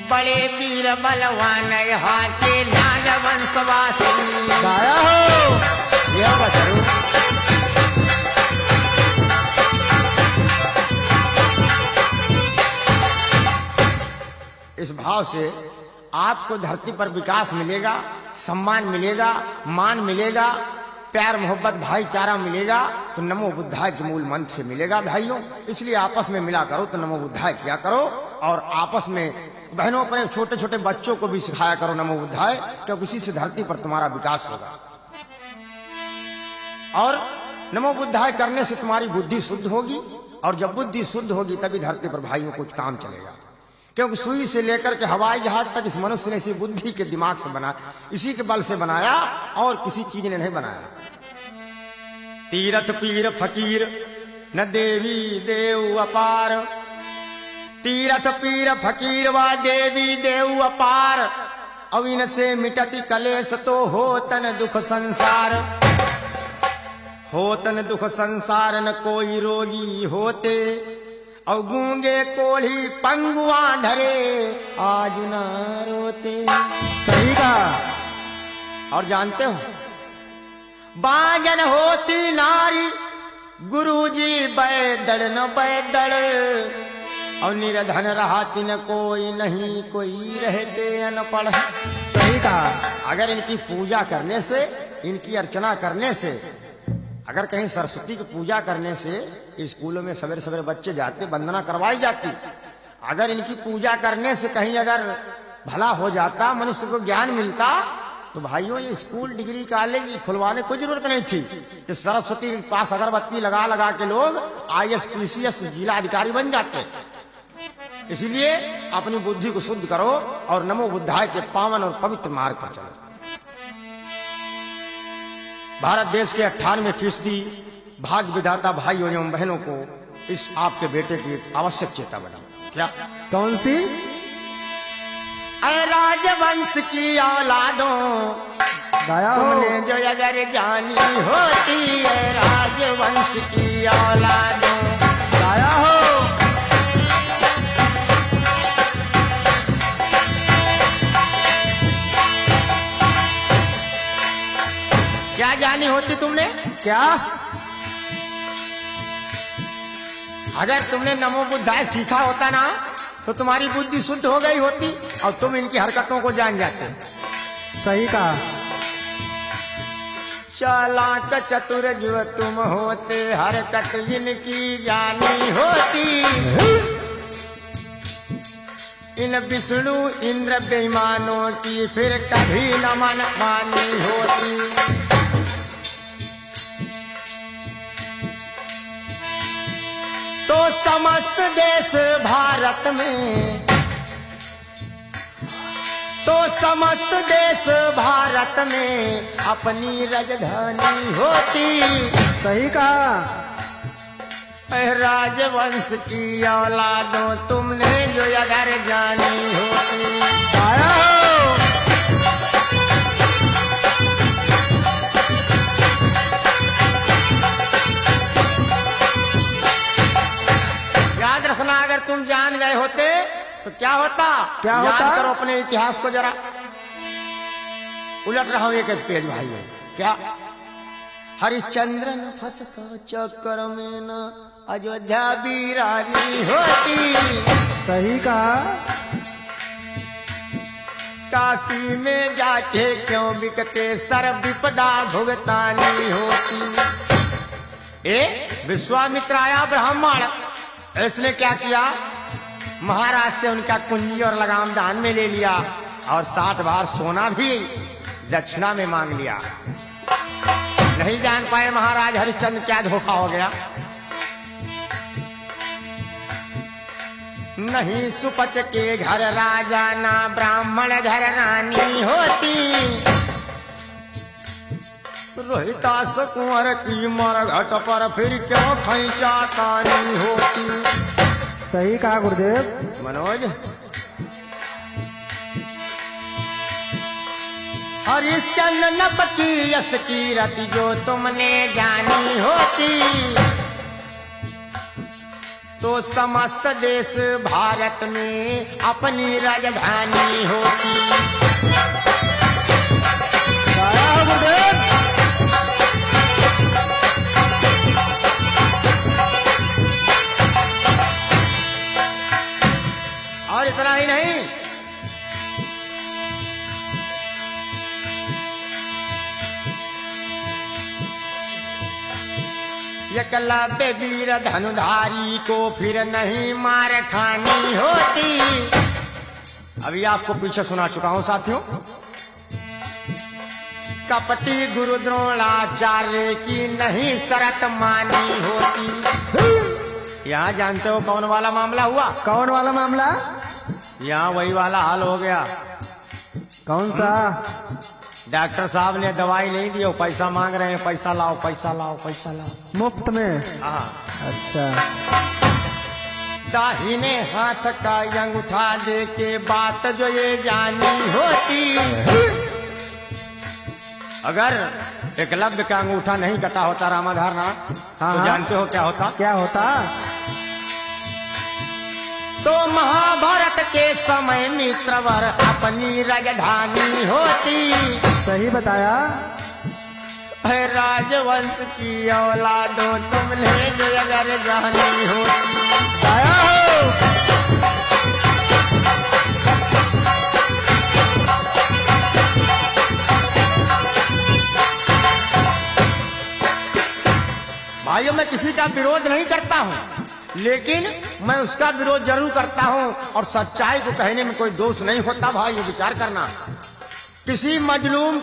Speaker 1: बड़े वीर बलवान यहाँ के नागवंशवासी।
Speaker 2: दाया हो।
Speaker 1: ये होगा जरूर। इस भाव से आपको धरती पर विकास मिलेगा, सम्मान मिलेगा, मान मिलेगा, प्यार मोहब्बत भाईचारा मिलेगा, तो नमो बुद्धाय के मूल मंत्र से मिलेगा भाइयों। इसलिए आपस में मिला करो तो नमो बुद्धाय किया करो, और आपस में बहनों अपने छोटे छोटे बच्चों को भी सिखाया करो नमो बुद्धाय, क्योंकि इसी से धरती पर तुम्हारा विकास होगा। और नमो बुद्धाय करने से तुम्हारी बुद्धि शुद्ध होगी, और जब बुद्धि शुद्ध होगी तभी धरती पर भाइयों कुछ काम चलेगा। क्योंकि सुई से लेकर के हवाई जहाज तक इस मनुष्य ने इसी बुद्धि के दिमाग से बना, इसी के बल से बनाया और किसी चीज ने नहीं बनाया। तीरथ पीर फकीर न देवी देव अपार, तीरथ पीर फकीर व देवी देव अपार, अब इनसे मिटती कलेश तो होतन दुख संसार, होतन दुख संसार न कोई रोगी होते, और गूंगे कोढ़ी पंगुआ ढरे आज न रोते।
Speaker 2: सही कहा।
Speaker 1: और जानते हो बाजन होती नारी गुरुजी बैदड़ न बैदड़, और निरधन रहाती न कोई नहीं कोई रहते अनपढ़।
Speaker 2: सही कहा।
Speaker 1: अगर इनकी पूजा करने से, इनकी अर्चना करने से, अगर कहीं सरस्वती की पूजा करने से स्कूलों में सवेरे सवेरे बच्चे जाते, वंदना करवाई जाती, अगर इनकी पूजा करने से कहीं अगर भला हो जाता, मनुष्य को ज्ञान मिलता, तो भाइयों ये स्कूल डिग्री कॉलेज खुलवाने की जरूरत नहीं थी। कि सरस्वती के पास अगरबत्ती लगा लगा के लोग IAS PCS जिला अधिकारी बन जाते। इसलिए अपनी बुद्धि को शुद्ध करो और नमो बुद्धाय के पावन और पवित्र मार्ग पर चलो। भारत देश के 98% भाग्य विधाता भाइयों एवं बहनों को इस आपके बेटे की एक आवश्यक चेता बनी। क्या?
Speaker 2: कौन सी?
Speaker 1: राजवंश की औलादों
Speaker 2: गाया हो।
Speaker 1: तुमने जो अगर जानी होती है, राजवंश की औलादों
Speaker 2: गाया हो।
Speaker 1: क्या जानी होती तुमने?
Speaker 2: क्या?
Speaker 1: अगर तुमने नमो बुद्धाय सीखा होता ना, तो तुम्हारी बुद्धि शुद्ध हो गई होती और तुम इनकी हरकतों को जान जाते।
Speaker 2: सही कहा।
Speaker 1: चालाक चतुर जो तुम होते, हरकत इनकी जानी होती। इन विष्णु इंद्र बेईमानों की फिर कभी न मन मानी होती। तो समस्त देश भारत में, तो समस्त देश भारत में अपनी राजधानी होती।
Speaker 2: सही कहा।
Speaker 1: राजवंश की औलादों तुमने जो अगर जानी होती।
Speaker 2: गाया हो।
Speaker 1: याद रखना, अगर तुम जान गए होते तो क्या होता?
Speaker 2: क्या होता?
Speaker 1: याद करो अपने इतिहास को जरा। उलट रहा हूं एक पेज भाइयों। क्या? हरिश्चंद्र न फंसता चक्कर में न अयोध्या वीरानी होती।
Speaker 2: सही कहा।
Speaker 1: काशी में जाके क्यों बिकते सर विपदा भुगतानी होती। विश्वामित्र आया ब्राह्मण, इसने क्या किया? महाराज से उनका कुंजी और लगाम दान में ले लिया और 60 बार सोना भी दक्षिणा में मांग लिया। नहीं जान पाए महाराज हरिश्चंद्र क्या धोखा हो गया। नहीं सुपच के घर राजा ना ब्राह्मण घर रानी होती। रोहितास कुंवर की मरघट पर फिर क्यों खैचा तानी होती।
Speaker 2: सही कहा गुरुदेव।
Speaker 1: मनोज, हरिश्चंद्र नप की यश की रति जो तुमने जानी होती। तो समस्त देश भारत में अपनी राजधानी होती।
Speaker 2: गाया हो गुरुदेव।
Speaker 1: और इतना ही नहीं, एकलव्य वीर धनुधारी को फिर नहीं मार खानी होती। अभी आपको पीछे सुना चुका हूं साथियों। कपटी गुरु द्रोणाचार्य की नहीं शरत मानी होती। यहाँ जानते हो कौन वाला मामला हुआ?
Speaker 2: कौन वाला मामला?
Speaker 1: यहाँ वही वाला हाल हो गया।
Speaker 2: कौन सा?
Speaker 1: डॉक्टर साहब ने दवाई नहीं दी, पैसा मांग रहे हैं, पैसा लाओ पैसा लाओ पैसा लाओ।
Speaker 2: मुफ्त में?
Speaker 1: हाँ।
Speaker 2: अच्छा।
Speaker 1: दाहिने हाथ का अंगूठा दे के बात जो ये जानी होती, अगर एकलव्य का अंगूठा नहीं कटा होता रामाधार ना, तो जानते हो क्या होता?
Speaker 2: क्या होता?
Speaker 1: तो महाभारत के समय मित्रवर अपनी राजधानी होती।
Speaker 2: सही बताया।
Speaker 1: राजवंश की औलादों तुमने जो अगर जानी होती।
Speaker 2: आया हो।
Speaker 1: भाइयों, मैं किसी का विरोध नहीं करता हूँ, लेकिन मैं उसका विरोध जरूर करता हूँ, और सच्चाई को कहने में कोई दोष नहीं होता। भाई ये विचार करना, किसी मजलूम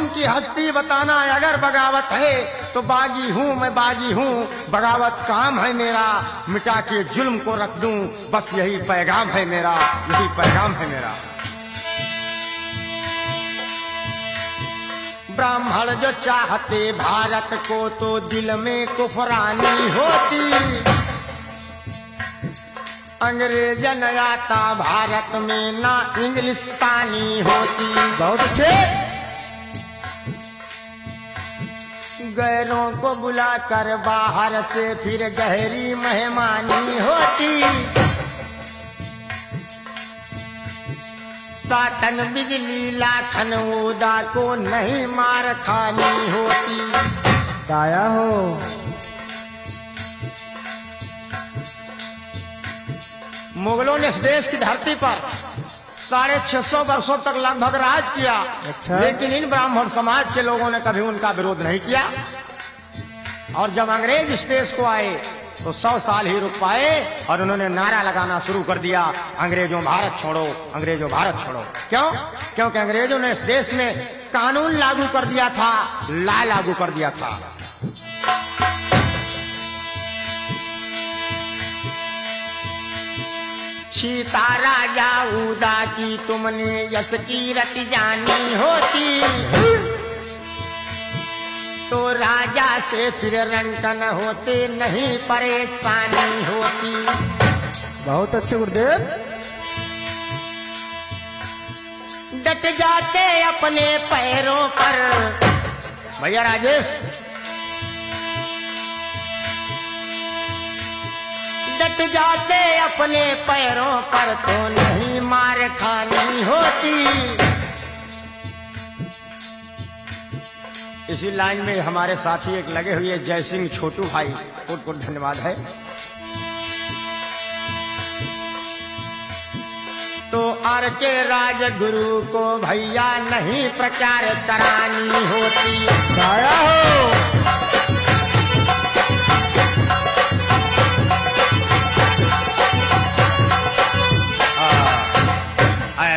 Speaker 1: की हस्ती बताना अगर बगावत है तो बागी हूँ, मैं बागी हूँ, बगावत काम है मेरा, मिटा के जुल्म को रख दूं, बस यही पैगाम है मेरा, यही पैगाम है मेरा। ब्राह्मण जो चाहते भारत को तो दिल में कुफरानी होती। अंग्रेजन आता भारत में ना इंग्लिस्तानी होती।
Speaker 2: बहुत अच्छे।
Speaker 1: गैरों को बुलाकर बाहर से फिर गहरी मेहमानी होती। सातन बिजली लाखन उदा को नहीं मार खानी होती।
Speaker 2: दाया हो।
Speaker 1: मुगलों ने इस देश की धरती पर 650 वर्षों तक लगभग राज किया।
Speaker 2: अच्छा।
Speaker 1: लेकिन इन ब्राह्मण समाज के लोगों ने कभी उनका विरोध नहीं किया, और जब अंग्रेज इस देश को आए तो 100 साल ही रुक पाए, और उन्होंने नारा लगाना शुरू कर दिया, अंग्रेजों भारत छोड़ो, अंग्रेजों भारत छोड़ो। क्यों? क्योंकि अंग्रेजों ने इस देश में कानून लागू कर दिया था, ला लागू कर दिया था। सीता राजा उदा की तुमने यश की रति जानी होती, तो राजा से फिर रंकन होते नहीं परेशानी होती।
Speaker 2: बहुत अच्छे गुरुदेव।
Speaker 1: डट जाते अपने पैरों पर। भैया राजेश, डट जाते अपने पैरों पर तो नहीं मार खानी होती। इसी लाइन में हमारे साथी एक लगे हुए जय सिंह छोटू भाई, बहुत बहुत धन्यवाद है। तो आर के राजगुरु को भैया नहीं प्रचार करानी होती।
Speaker 2: दाया हो।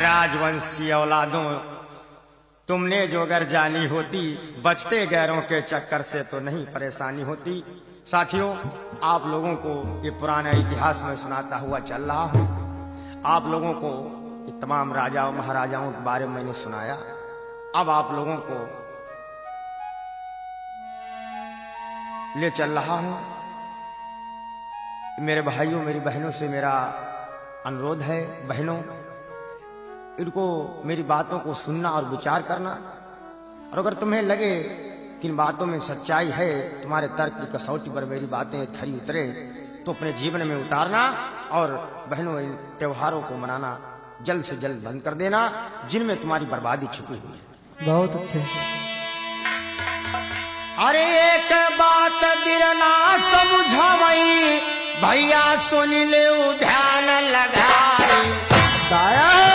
Speaker 1: राजवंशी औलादों, तुमने जो अगर जानी होती, बचते गैरों के चक्कर से तो नहीं परेशानी होती। साथियों, आप लोगों को ये पुराना इतिहास में सुनाता हुआ चल रहा हूँ। आप लोगों को ये तमाम राजाओं महाराजाओं के बारे में मैंने सुनाया। अब आप लोगों को ले चल रहा हूँ। मेरे भाइयों मेरी बहनों से मेरा अनुरोध है, बहनों, इनको मेरी बातों को सुनना और विचार करना, और अगर तुम्हें लगे कि इन बातों में सच्चाई है, तुम्हारे तर्क की कसौटी पर मेरी बातें खरी उतरे, तो अपने जीवन में उतारना, और बहनों इन त्योहारों को मनाना जल्द से जल्द बंद कर देना, जिनमें तुम्हारी बर्बादी छुपी हुई है।
Speaker 2: बहुत अच्छे।
Speaker 1: अरे एक बात बिरना समझावई, भैया सुन ले ध्यान लगाई।
Speaker 2: दाया हो।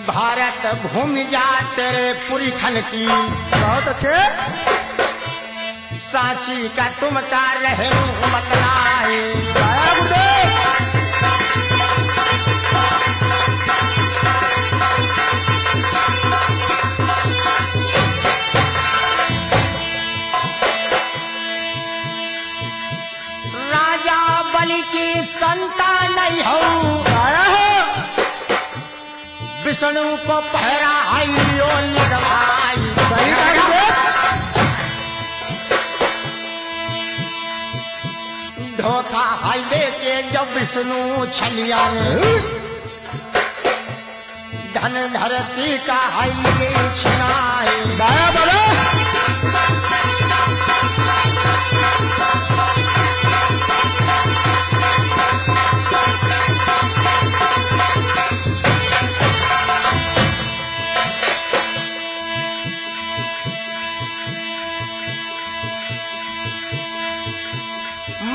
Speaker 1: भारत भूमि जा तेरे पुरी खन की।
Speaker 2: बहुत अच्छे।
Speaker 1: सांची का तुम का रहे बतलाए।
Speaker 2: दाया गुरुदेव।
Speaker 1: माई की संतान नहीं हो,
Speaker 2: दाया हो।
Speaker 1: विष्णु को पहरा आइयो लगवाई।
Speaker 2: सही कहा गुरुदेव।
Speaker 1: धोखा हाईवे के जब विष्णु छलिया ने, धन धरती का हाईवे छिनाए।
Speaker 2: दाया बोलो।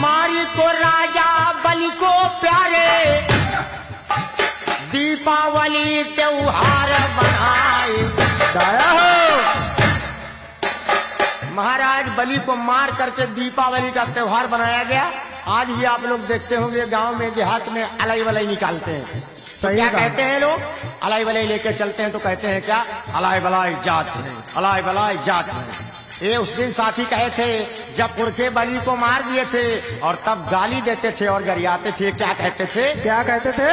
Speaker 1: मारी को राजा बलि को प्यारे, दीपावली त्योहार बनाए।
Speaker 2: दाया हो।
Speaker 1: महाराज बलि को मार करके दीपावली का त्योहार बनाया गया। आज भी आप लोग देखते होंगे गांव में देहात में अलाई वलाई निकालते हैं। तो क्या कहते हैं लोग? अलाई वलाई लेके चलते हैं तो कहते हैं क्या? अलाई वलाई जात है, अलाई वलाई जात है। ये उस दिन साथी कहे थे जब पुरखे बलि को मार दिए थे और तब गाली देते थे और गरियाते थे। क्या कहते थे?
Speaker 2: क्या कहते थे?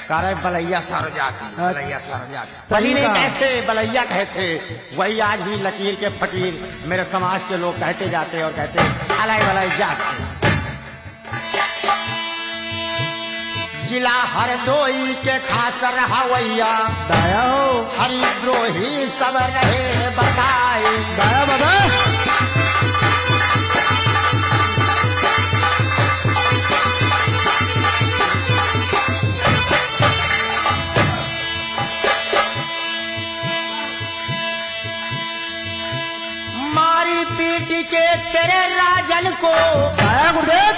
Speaker 1: करे बलैया सारो जाती, बलैया सारो जाती।
Speaker 2: सही
Speaker 1: बलि नहीं
Speaker 2: कहा।
Speaker 1: कहते, बलैया कहते। वही आज भी लकीर के फकीर मेरे समाज के लोग कहते जाते और कहते अलाई वलाई जात। जिला हरदोई के खास रहावैया,
Speaker 2: दाया हो।
Speaker 1: हरिद्रोही सब रहे बताए।
Speaker 2: दाया बाबा।
Speaker 1: मारी पीट के तेरे राजन को,
Speaker 2: दाया गुरुदेव।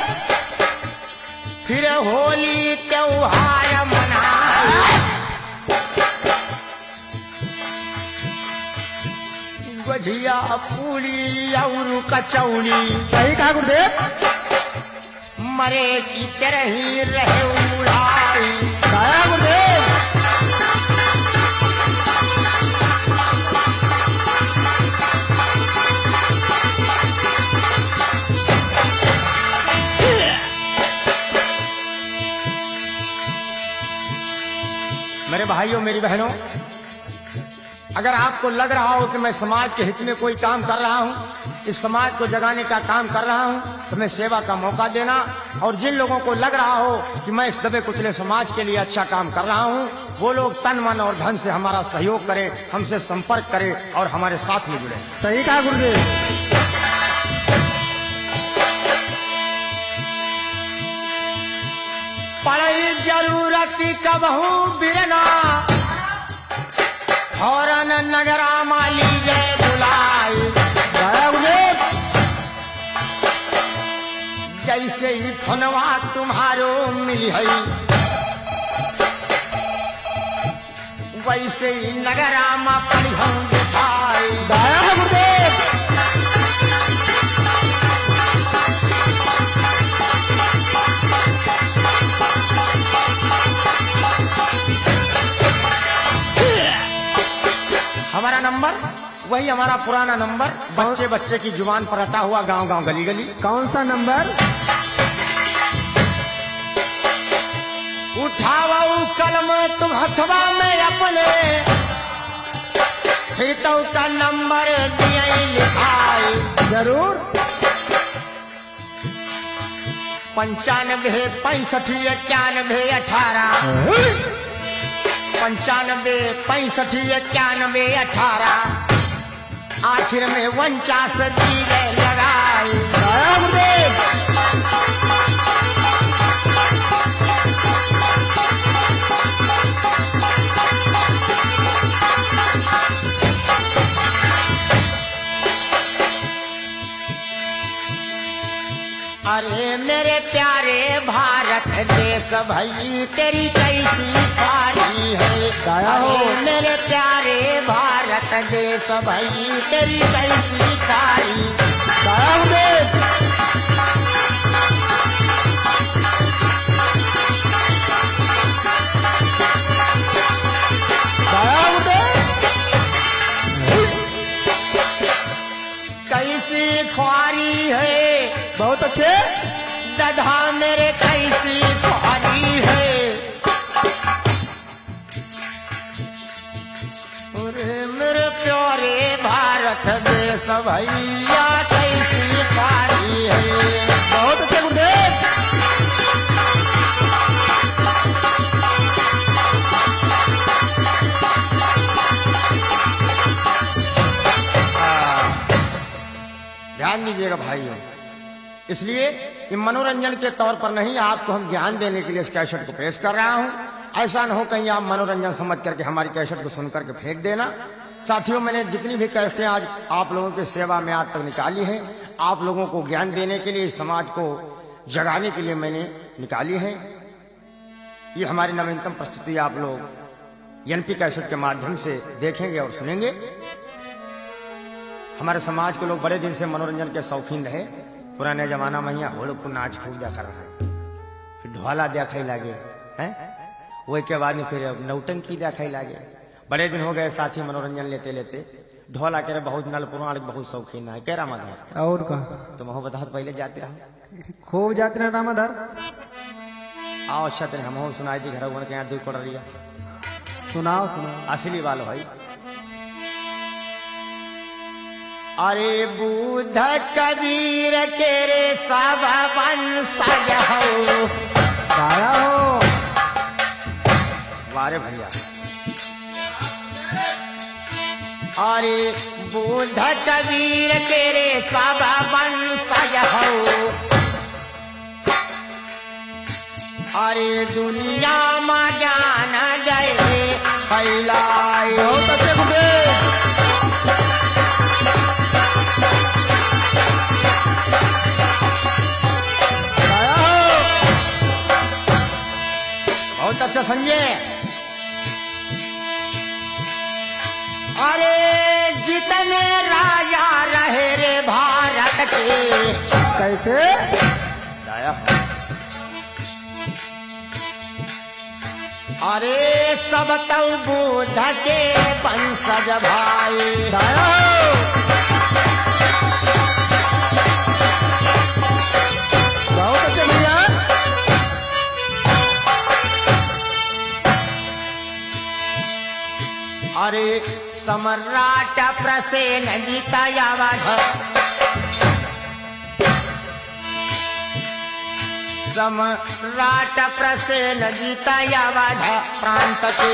Speaker 1: फिर होली त्योहार मनाए। गुझिया पूरी और कचौड़ी,
Speaker 2: सही कहा गुरुदेव।
Speaker 1: मरे की तरह ही रहे उड़ाई।
Speaker 2: दाया गुरुदेव।
Speaker 1: मेरे भाइयों मेरी बहनों, अगर आपको लग रहा हो कि मैं समाज के हित में कोई काम कर रहा हूं, इस समाज को जगाने का काम कर रहा हूं, तो मैं सेवा का मौका देना। और जिन लोगों को लग रहा हो कि मैं इस दबे कुचले समाज के लिए अच्छा काम कर रहा हूं, वो लोग तन मन और धन से हमारा सहयोग करें, हमसे संपर्क करें और हमारे साथ में जुड़े।
Speaker 2: सही कहा गुरुदेव।
Speaker 1: पड़े जरूरत कबहू बिरना, फौरन नगरा माली जय बुलाए।
Speaker 2: दाया गुरुदेव।
Speaker 1: जैसे ही फनवा तुम्हारो मिली है, वैसे ही नगरा मा पड़ी हम दिखाई।
Speaker 2: दाया गुरुदेव।
Speaker 1: हमारा नंबर वही हमारा पुराना नंबर, बच्चे बच्चे की जुबान पर रटा हुआ, गांव गांव गली गली।
Speaker 2: कौन सा नंबर?
Speaker 1: उठाओ कलम तुम हथवा में अपने, हितों का नंबर दिए लिखाए।
Speaker 2: जरूर।
Speaker 1: 95 65 91 18, 95 65 91 18, आखिर में 49 दीवे लगाए।
Speaker 2: दाया गुरुदेव।
Speaker 1: अरे मेरे प्यारे भारत देश भई तेरी कैसी पारी है।
Speaker 2: दाया हो।
Speaker 1: अरे मेरे प्यारे भारत देश भई तेरी कैसी पारी।
Speaker 2: दाया गुरुदेव। दाया गुरुदेव।
Speaker 1: कैसी ख्वारी है
Speaker 2: बहुत अच्छे।
Speaker 1: दधा मेरे कैसी पारी है। मेरे प्यारे भारत देश भैया कैसी पारी है।
Speaker 2: बहुत अच्छे गुरुदेव।
Speaker 1: ध्यान दीजिएगा भाइयों, इसलिए ये मनोरंजन के तौर पर नहीं, आपको हम ज्ञान देने के लिए इस कैसेट को पेश कर रहा हूं। ऐसा न हो कहीं आप मनोरंजन समझ करके हमारी कैसेट को सुन करके फेंक देना। साथियों, मैंने जितनी भी कैसेटें आज आप लोगों की सेवा में आज तक निकाली है, आप लोगों को ज्ञान देने के लिए, समाज को जगाने के लिए मैंने निकाली है। ये हमारी नवीनतम प्रस्तुति आप लोग एनपी कैसेट के माध्यम से देखेंगे और सुनेंगे। हमारे समाज के लोग बड़े दिन से मनोरंजन के शौकीन रहे। पुराने जमाना में यहाँ होड़ को नाच खूब देखा रहा, फिर ढोला देखा ही लागे हैं, वही के बाद में फिर नौटंकी देखा ही लागे। बड़े दिन हो गए साथी मनोरंजन लेते लेते। ढोला कह रहे बहुत नल पुराण बहुत शौकीन है, कह रामाधर
Speaker 2: और का
Speaker 1: तुम हो बता पहले जाते रहो,
Speaker 2: खूब जाते हैं रामाधर।
Speaker 1: आओ अच्छा तेरे हम सुनाई दी घर के यहाँ दुख पड़ रही है।
Speaker 2: सुनाओ सुनाओ।
Speaker 1: असली वालो भाई। अरे बुद्ध कबीर के रे सब वंशज हो।
Speaker 2: गाया हो
Speaker 1: वारे भैया। अरे बुद्ध कबीर के रे सब वंशज हो। अरे दुनिया में जान गए फैलाए।
Speaker 2: बहुत अच्छे गुरुदेव। गाया हो
Speaker 1: बहुत अच्छा संजय। अरे जितने राजा रहे रे भारत के।
Speaker 2: कैसे?
Speaker 1: गाया। अरे सब तो बुद्ध के वंशज भाई।
Speaker 2: गाया हो बहुत अच्छे भैया।
Speaker 1: अरे सम्राट प्रसेन जीतायावध। सम्राट प्रसेन जीतायावध प्रांत के।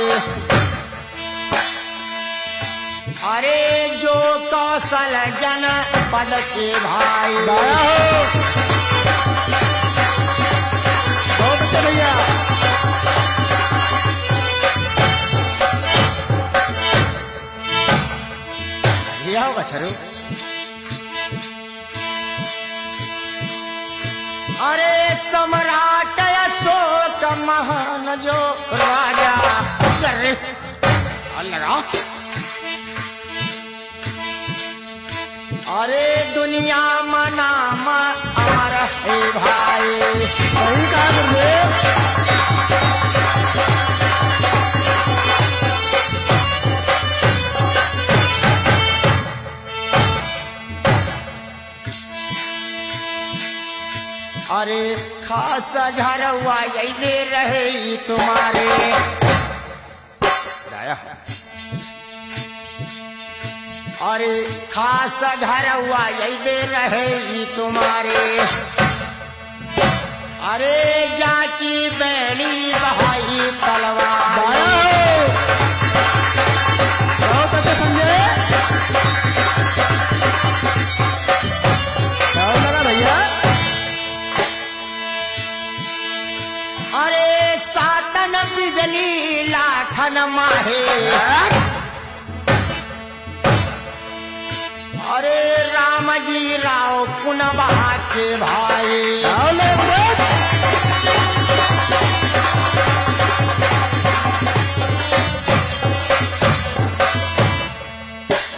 Speaker 1: अरे जो कौशल जन पद के भाई।
Speaker 2: गाया हो बहुत अच्छे भैया।
Speaker 1: लिया होगा छरू। अरे सम्राट अशोक महान जो राजा। लगा। अरे दुनिया में नाम अमर है भाई।
Speaker 2: सही कहा गुरुदेव।
Speaker 1: अरे खास घर हुआ यही दे रहे तुम्हारे। गाया। अरे खास घर हुआ यही दे रहे तुम्हारे। अरे जाकी बैली बहाई तलवार।
Speaker 2: बहुत अच्छे समझे। और लगा भैया।
Speaker 1: अरे सातन बिजली लाखन माहे। अरे राम जी राव पुनवा के भाई।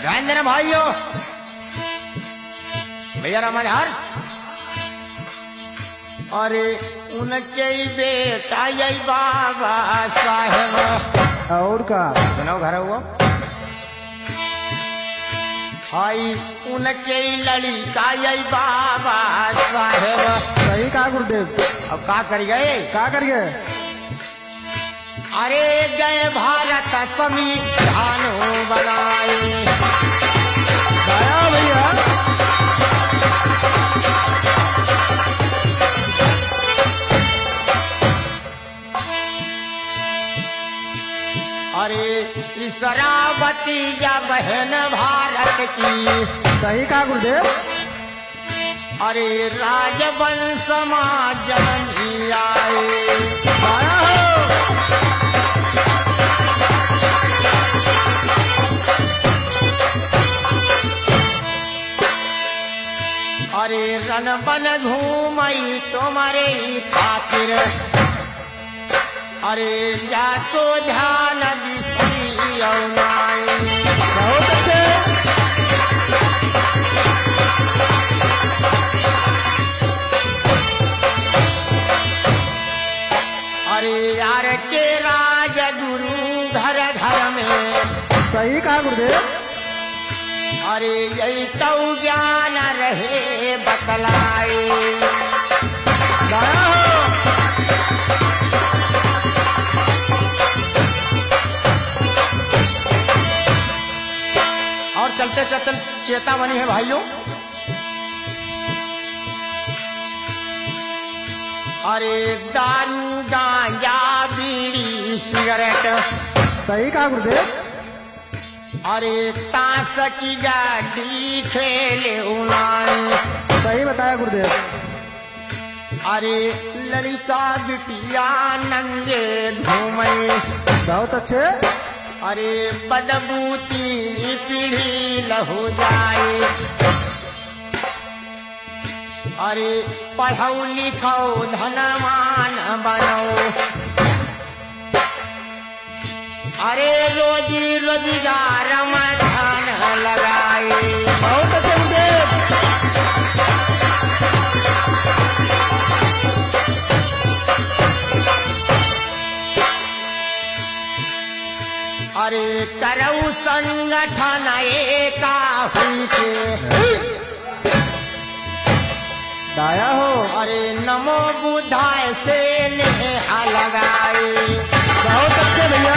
Speaker 1: ध्यान देना भाइयों। भैया रामाधार। अरे उनके ही बेटा यही बाबा साहेब।
Speaker 2: और का
Speaker 1: सुनो घर हुआ। हाई उनके लड़का यही बाबा साहेब।
Speaker 2: सही कहा गुरुदेव।
Speaker 1: अब का कर गए?
Speaker 2: क्या करिए?
Speaker 1: अरे गए भारत संविधान बनाए।
Speaker 2: गाया भैया।
Speaker 1: अरे इसरावती या बहन भारत की।
Speaker 2: सही कहा गुरुदेव।
Speaker 1: अरे राजवंश जननी आए।
Speaker 2: गाया हो।
Speaker 1: अरे रन बन घूमई तुम्हारे खातिर। अरे या तो ध्यान
Speaker 2: बहुत अच्छे।
Speaker 1: अरे यार के राज गुरु घर घर में।
Speaker 2: सही कहा गुरुदेव।
Speaker 1: अरे यही तो ज्ञान रहे बतलाए।
Speaker 2: गाया हो।
Speaker 1: और चलते चलते चेतावनी है भाइयों। अरे दारू गांजा बीड़ी सिगरेट।
Speaker 2: सही कहा गुरुदेव।
Speaker 1: अरे ताश की गाड़ी खेले उनाई।
Speaker 2: सही बताया गुरुदेव।
Speaker 1: अरे लड़का बिटिया नंगे घूमे।
Speaker 2: बहुत अच्छे।
Speaker 1: अरे बदबूती पीढ़ी लहू जाए। अरे पढ़ो लिखो धनवान बनो। अरे रोजी रोजगार में धन लगाए।
Speaker 2: बहुत अच्छे गुरुदेव।
Speaker 1: अरे करऊ संगठन एका हुई के।
Speaker 2: गाया हो।
Speaker 1: अरे नमो बुधाय से नेहा लगाए।
Speaker 2: बहुत अच्छे भैया।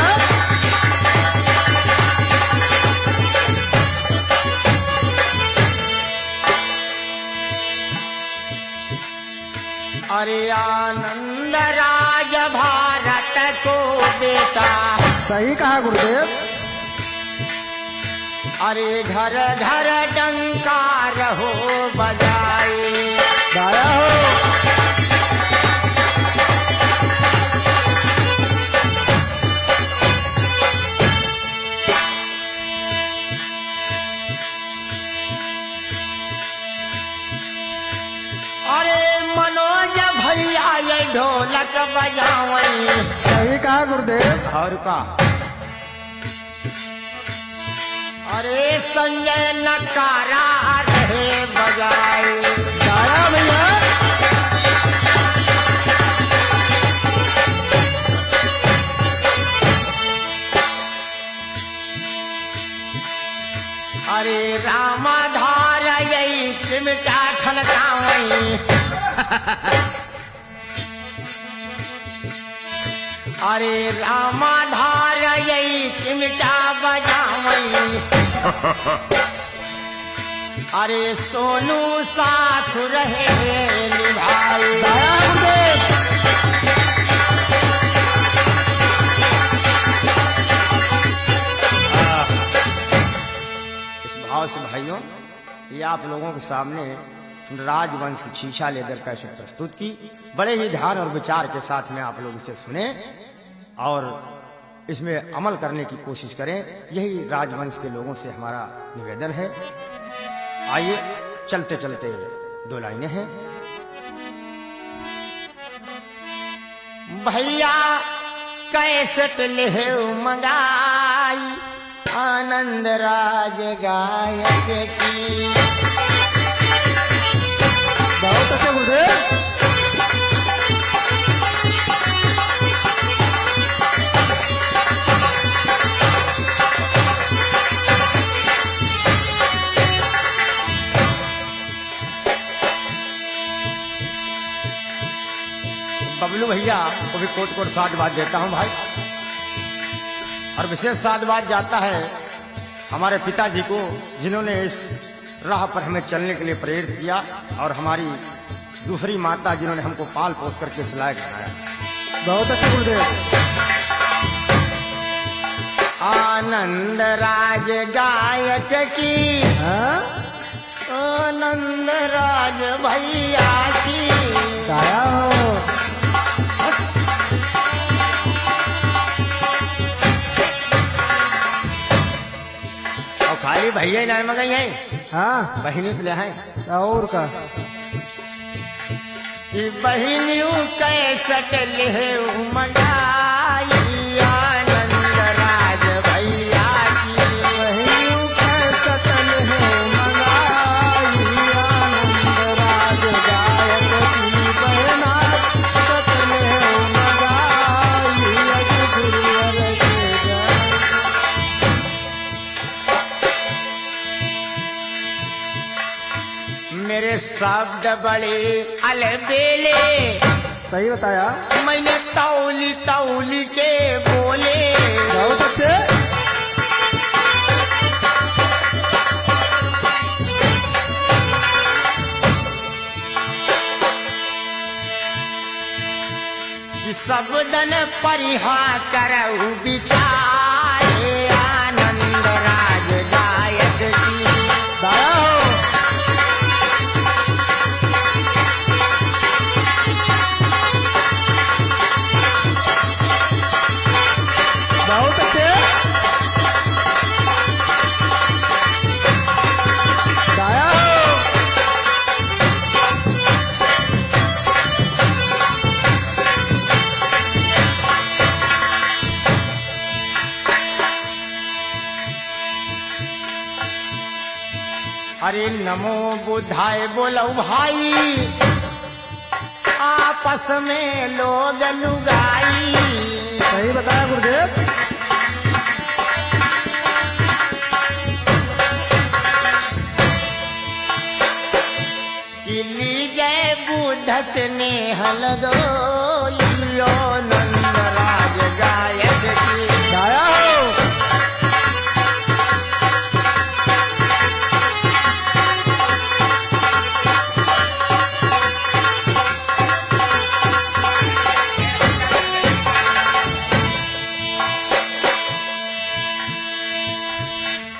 Speaker 1: अरे आनंद राज भारत को बेटा।
Speaker 2: सही कहा गुरुदेव।
Speaker 1: अरे घर घर डंका रहो बजाए।
Speaker 2: गाया हो।
Speaker 1: अरे मनोज भैया ये ढोलक बजावई।
Speaker 2: सही कहा गुरुदेव।
Speaker 1: और का? अरे संजय नकारा रहे बजाए।
Speaker 2: गाया भैया।
Speaker 1: अरे रामाधार यही चिमटा खलकावई। अरे रामाधार यही चिमटा बजावई। अरे सोनू साथ रहे निभाए।
Speaker 2: गाया गुरुदेव।
Speaker 1: इस भाव से भाइयों ये आप लोगों के सामने राजवंश की छीछा लेकर कैसे प्रस्तुत की। बड़े ही ध्यान और विचार के साथ में आप लोग इसे सुने और इसमें अमल करने की कोशिश करें। यही राजवंश के लोगों से हमारा निवेदन है। आइए चलते चलते दो लाइनें हैं। भैया कैसेट ले मंगाई आनंद राज गायक की।
Speaker 2: बहुत अच्छे गुरुदेव।
Speaker 1: भैया वो भी कोट कोट साधुवाद देता हूँ भाई। और विशेष साधुवाद जाता है हमारे पिताजी को, जिन्होंने इस राह पर हमें चलने के लिए प्रेरित किया, और हमारी दूसरी माता जिन्होंने हमको पाल पोस करके इस लायक बनाया।
Speaker 2: बहुत अच्छे गुरुदेव।
Speaker 1: आनंद राज गायक की,
Speaker 2: हाँ?
Speaker 1: आनंद राज भैया की
Speaker 2: काया हो।
Speaker 1: और खाली भैया ना मगई है,
Speaker 2: हाँ
Speaker 1: बहिनी तो ले हैं
Speaker 2: और का
Speaker 1: बहिनियों कैसट ले मंगाई आनंद राज भैया की।
Speaker 2: बहिनियों कैसट ले मंगाई आनंद राज गायक की। बहना कैसट ले मंगाई अज गुरुवर के गाय।
Speaker 1: मेरे शब्द बड़े अलबेले,
Speaker 2: सही बताया।
Speaker 1: मैंने तौली तौली के बोले।
Speaker 2: बहुत अच्छे।
Speaker 1: कि सबदन परिहा करऊ विचारे आनंद राज गायक की।
Speaker 2: दाया हो। बहुत अच्छे। दाया हो।
Speaker 1: अरे नमो बुधाय बोलो भाई, आपस में लोग लुगाई।
Speaker 2: सही बताया गुरुदेव।
Speaker 1: किली जय बुध स्नेह लगो लियो नंद राज गायक की।
Speaker 2: दाया हो।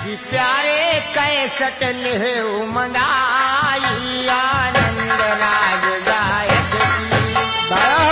Speaker 1: कि प्यारे कैसट ले मंगाई आनंद राज गायक की।
Speaker 2: दाया हो।